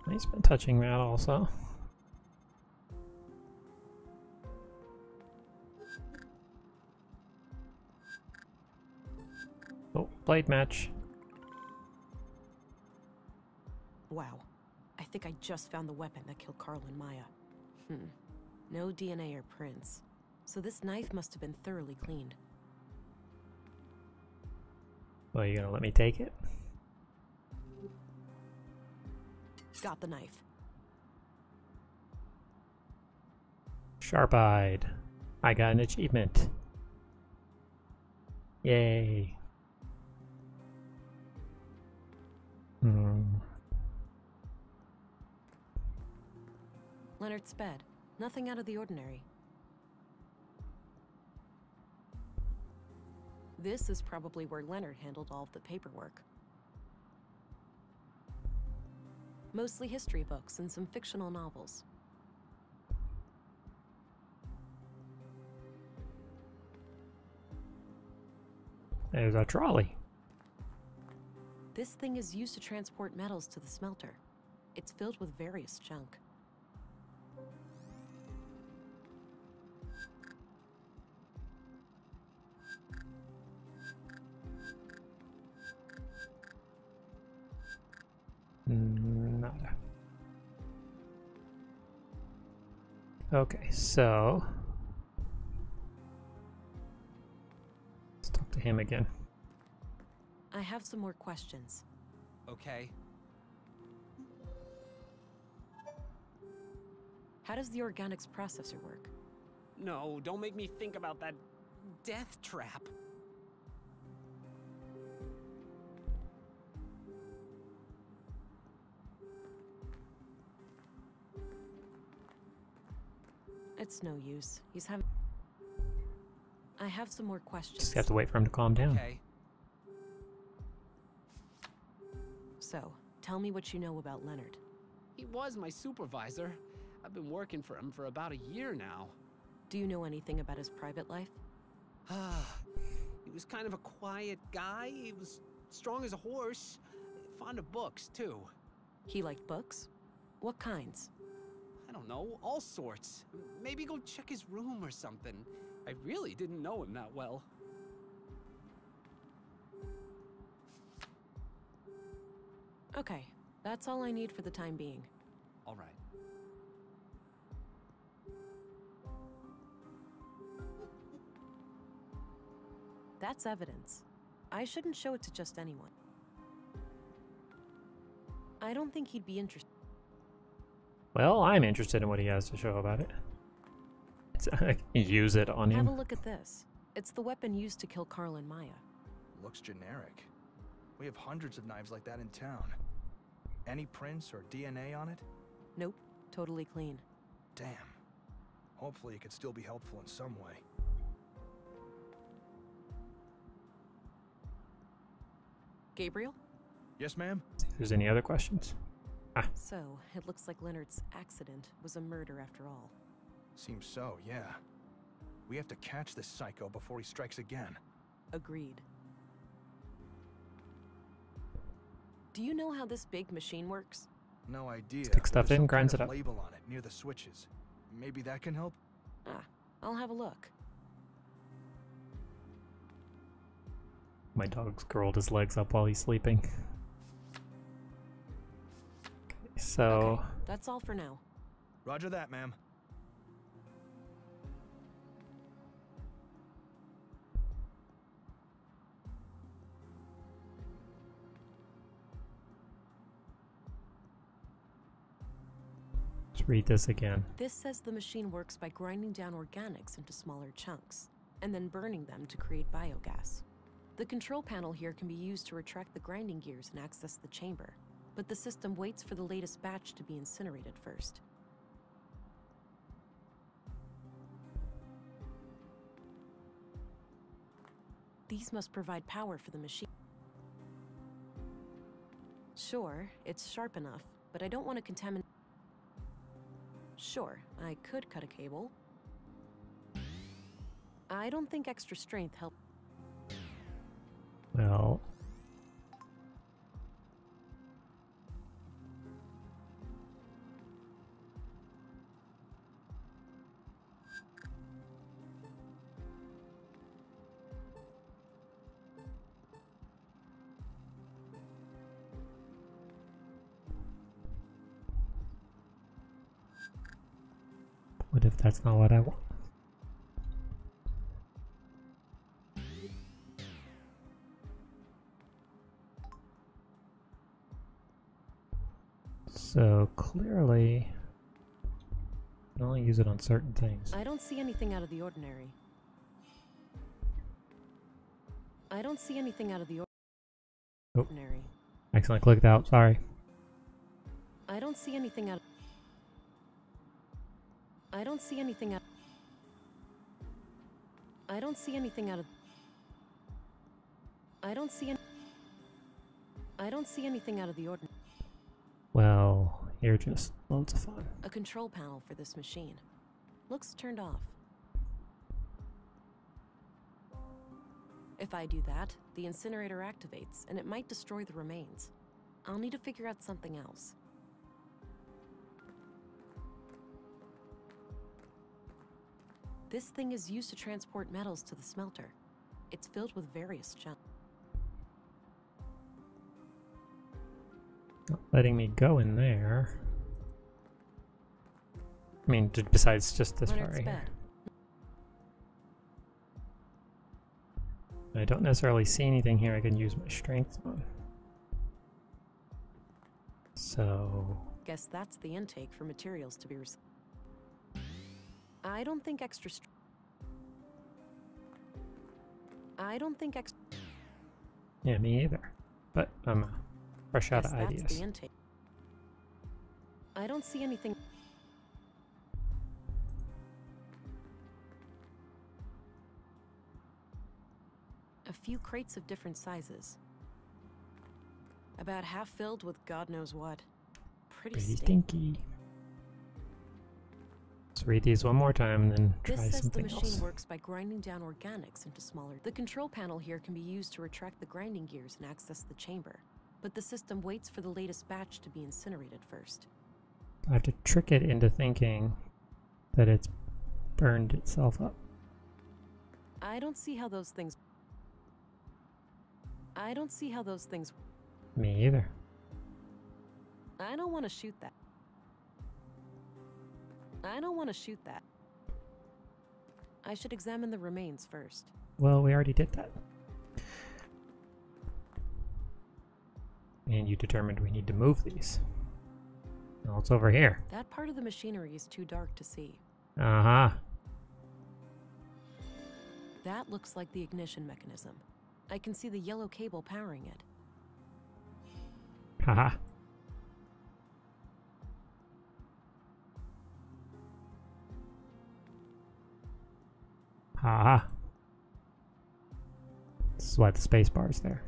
He's been touching that also. Oh, blade match. Wow, I think I just found the weapon that killed Carl and Maya. No DNA or prints, so this knife must have been thoroughly cleaned. Well, you gonna let me take it? Got the knife. Sharp-eyed. I got an achievement. Yay. Leonard's bed. Nothing out of the ordinary. This is probably where Leonard handled all of the paperwork. Mostly history books and some fictional novels. There's a trolley. This thing is used to transport metals to the smelter. It's filled with various junk. Nada. Okay, so let's talk to him again. I have some more questions. Okay. How does the organics processor work? No, don't make me think about that death trap. It's no use. He's having... I have some more questions. Just have to wait for him to calm down. Okay. So, tell me what you know about Leonard. He was my supervisor. I've been working for him for about a year now. Do you know anything about his private life? He was kind of a quiet guy. He was strong as a horse. Fond of books, too. He liked books? What kinds? I don't know, all sorts. Maybe go check his room or something. I really didn't know him that well. Okay, that's all I need for the time being. All right. That's evidence. I shouldn't show it to just anyone. I don't think he'd be interested. Well, I'm interested in what he has to show about it. I can use it on Have him. a look at this. It's the weapon used to kill Carl and Maya. Looks generic. We have hundreds of knives like that in town. Any prints or DNA on it? Nope, totally clean. Damn. Hopefully it could still be helpful in some way. Gabriel? Yes, ma'am? See if there's any other questions. So, it looks like Leonard's accident was a murder after all. Seems so, yeah. We have to catch this psycho before he strikes again. Agreed. Do you know how this big machine works? No idea. Stick stuff There's in, some grinds kind it of up. label on it near the switches. Maybe that can help? I'll have a look. My dog's curled his legs up while he's sleeping. Okay, so... Okay, that's all for now. Roger that, ma'am. Let's read this again. This says the machine works by grinding down organics into smaller chunks, and then burning them to create biogas. The control panel here can be used to retract the grinding gears and access the chamber, but the system waits for the latest batch to be incinerated first. These must provide power for the machine. Sure, it's sharp enough, but I don't want to contaminate. Sure, I could cut a cable. I don't think extra strength helps. Well, what if that's not what I want? So clearly, I can only use it on certain things. I don't see anything out of the ordinary. I don't see anything out of the ordinary. Accidentally clicked out, sorry. I don't see anything out. I don't see anything out. I don't see anything out of. I don't see anything out of the ordinary. Well, you're just loads of fun. A control panel for this machine. Looks turned off. If I do that, the incinerator activates, and it might destroy the remains. I'll need to figure out something else. This thing is used to transport metals to the smelter. It's filled with various junk. Not letting me go in there. I mean, besides just this part right here. I don't necessarily see anything here I can use my strength on. So... Guess that's the intake for materials to be recycled. I don't think extra... Yeah, me either. But I'm fresh out of ideas. That's the intake. I don't see anything... A few crates of different sizes. About half filled with God knows what. Pretty stinky. Let's read these one more time and then try something else. This says the machine works by grinding down organics into smaller... The control panel here can be used to retract the grinding gears and access the chamber. But the system waits for the latest batch to be incinerated first. I have to trick it into thinking that it's burned itself up. I don't see how those things... Me either. I don't want to shoot that. I should examine the remains first. Well, we already did that. And you determined we need to move these. Well, it's over here. That part of the machinery is too dark to see. Uh-huh. That looks like the ignition mechanism. I can see the yellow cable powering it. Haha. Haha. This is why the space bar is there.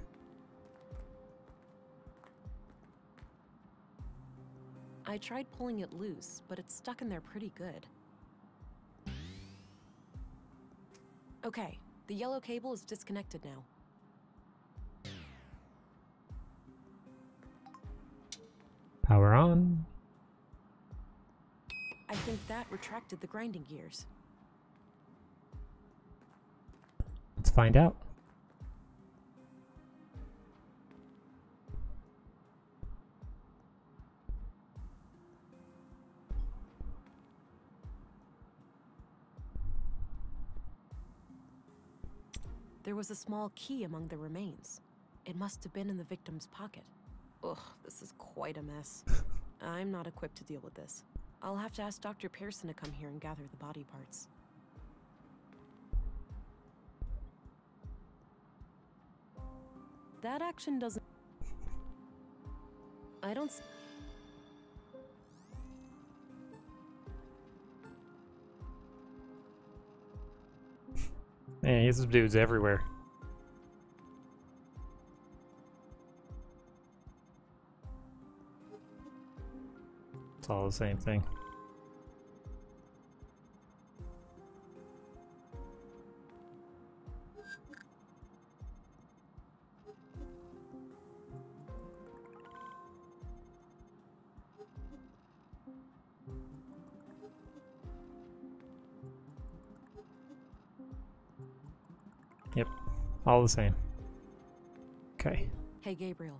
I tried pulling it loose, but it's stuck in there pretty good. Okay, the yellow cable is disconnected now. Power on. I think that retracted the grinding gears. Let's find out. There was a small key among the remains. It must have been in the victim's pocket. Ugh, this is quite a mess. I'm not equipped to deal with this. I'll have to ask Dr. Pearson to come here and gather the body parts. That action doesn't... I don't... Man, these dudes everywhere. It's all the same thing. Yep, all the same. Okay. Hey, Gabriel.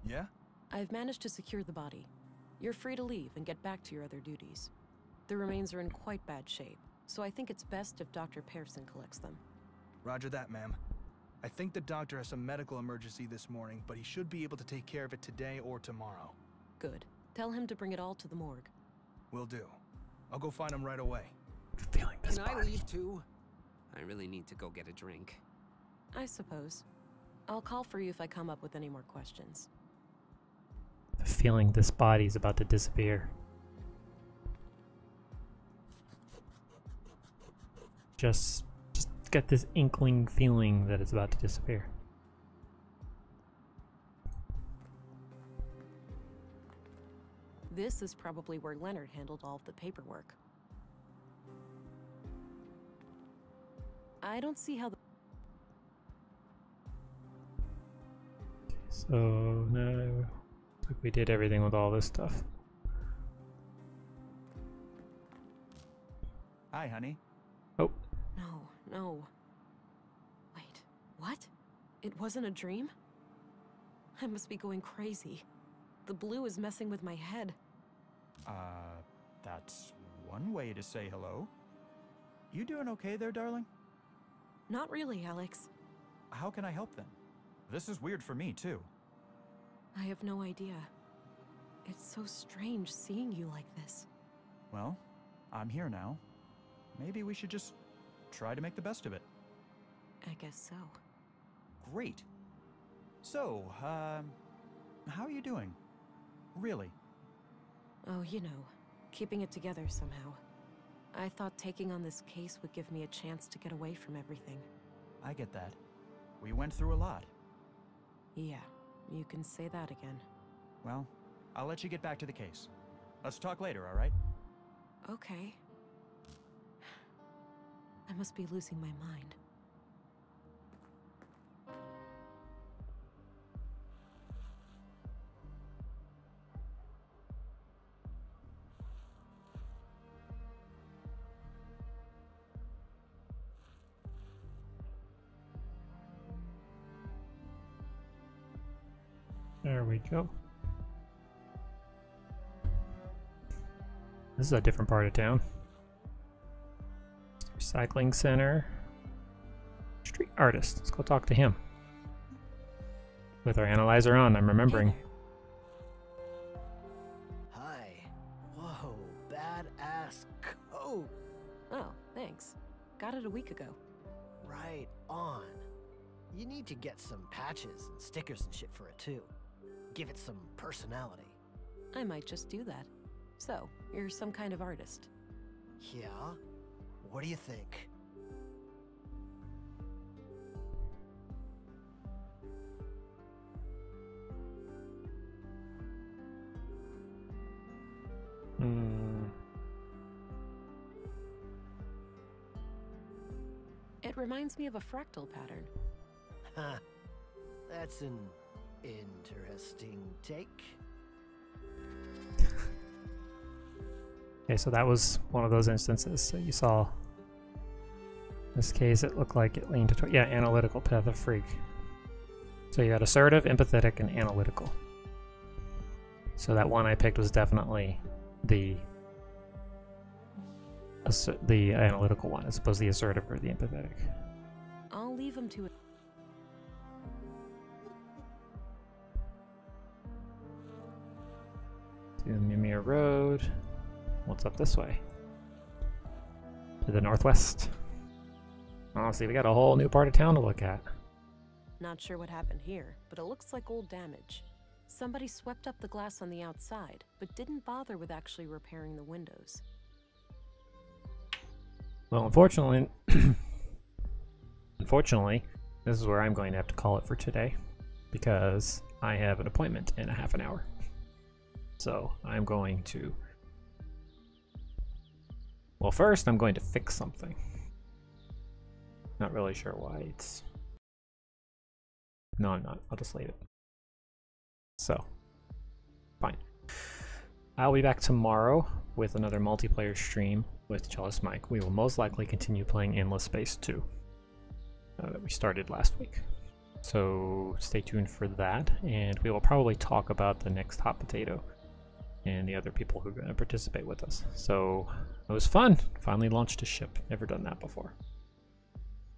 Yeah? I've managed to secure the body. You're free to leave and get back to your other duties. The remains are in quite bad shape, so I think it's best if Dr. Pearson collects them. Roger that, ma'am. I think the doctor has some medical emergency this morning, but he should be able to take care of it today or tomorrow. Good. Tell him to bring it all to the morgue. Will do. I'll go find him right away. I'm feeling this Can I body. leave too? I really need to go get a drink. I suppose. I'll call for you if I come up with any more questions. The feeling this body's about to disappear. Just get this inkling feeling that it's about to disappear. This is probably where Leonard handled all of the paperwork. I don't see how the... So now, looks like we did everything with all this stuff. Hi, honey. Oh, No. Wait, what? It wasn't a dream? I must be going crazy. The blue is messing with my head. That's one way to say hello. You doing okay there, darling? Not really, Alex. How can I help then? This is weird for me, too. I have no idea. It's so strange seeing you like this. Well, I'm here now. Maybe we should just try to make the best of it. I guess so. Great. So, how are you doing? Really? Oh, you know, keeping it together somehow. I thought taking on this case would give me a chance to get away from everything. I get that. We went through a lot. Yeah, you can say that again. Well, I'll let you get back to the case. Let's talk later, all right? Okay. I must be losing my mind. there we go. This is a different part of town. Recycling center. Street artist. Let's go talk to him. With our analyzer on, I'm remembering. Hi. Whoa, badass coat. Oh, thanks. Got it a week ago. Right on. You need to get some patches and stickers and shit for it too. Give it some personality. I might just do that. So, you're some kind of artist. Yeah? What do you think? It reminds me of a fractal pattern. Huh. That's an interesting take. Okay, so that was one of those instances that you saw. In this case, it looked like it leaned toward, yeah, analytical path of freak. So you got assertive, empathetic, and analytical. So that one I picked was definitely the analytical one, as opposed to the assertive or the empathetic. I'll leave him to it. To Mimir Road. What's up this way? To the northwest. Oh, see, we got a whole new part of town to look at. Not sure what happened here, but it looks like old damage. Somebody swept up the glass on the outside, but didn't bother with actually repairing the windows. Well, unfortunately, this is where I'm going to have to call it for today, because I have an appointment in a half an hour. So I'm going to... Well, first I'm going to fix something. Not really sure why it's... No, I'm not. I'll just leave it. So, fine. I'll be back tomorrow with another multiplayer stream with Cellist Mike. We will most likely continue playing Endless Space 2 that we started last week. So stay tuned for that, and we will probably talk about the next Hot Potato and the other people who are going to participate with us. So it was fun. Finally launched a ship. Never done that before.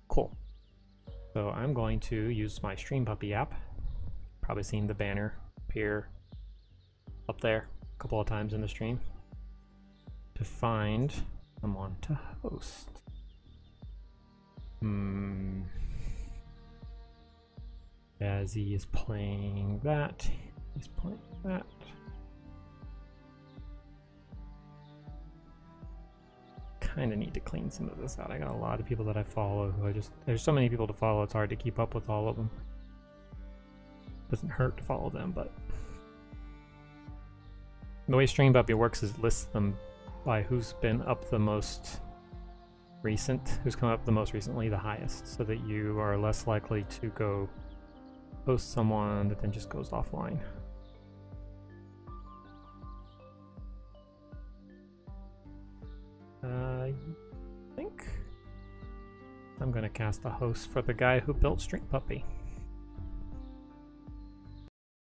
Cool. So I'm going to use my Stream Puppy app. Probably seen the banner appear up there a couple of times in the stream to find someone to host. As he is playing that, he's playing that. Kind of need to clean some of this out. I got a lot of people that I follow who there's so many people to follow, it's hard to keep up with all of them. Doesn't hurt to follow them, but the way Stream Puppy works is lists them by who's been up the most recent, who's come up the most recently, the highest, so that you are less likely to go post someone that then just goes offline. I think I'm gonna cast a host for the guy who built Stream Puppy.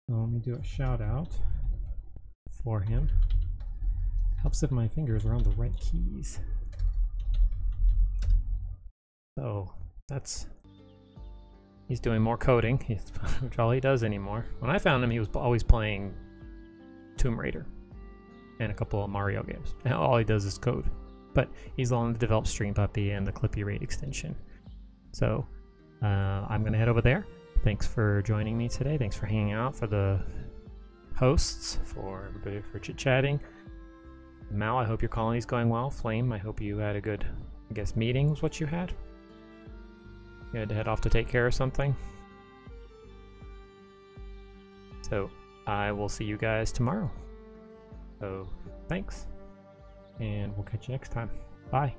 So let me do a shout out for him. Helps if my fingers are on the right keys. So he's doing more coding, which all he does anymore. When I found him, he was always playing Tomb Raider and a couple of Mario games. And all he does is code. But he's the one that developed Stream Puppy and the Clippy Rate extension. So I'm gonna head over there. Thanks for joining me today. Thanks for hanging out, for the hosts, for everybody for chit-chatting. Mal, I hope your colony's going well. Flame, I hope you had a good, I guess, meeting was what you had. You had to head off to take care of something. So I will see you guys tomorrow. So thanks, and we'll catch you next time. Bye.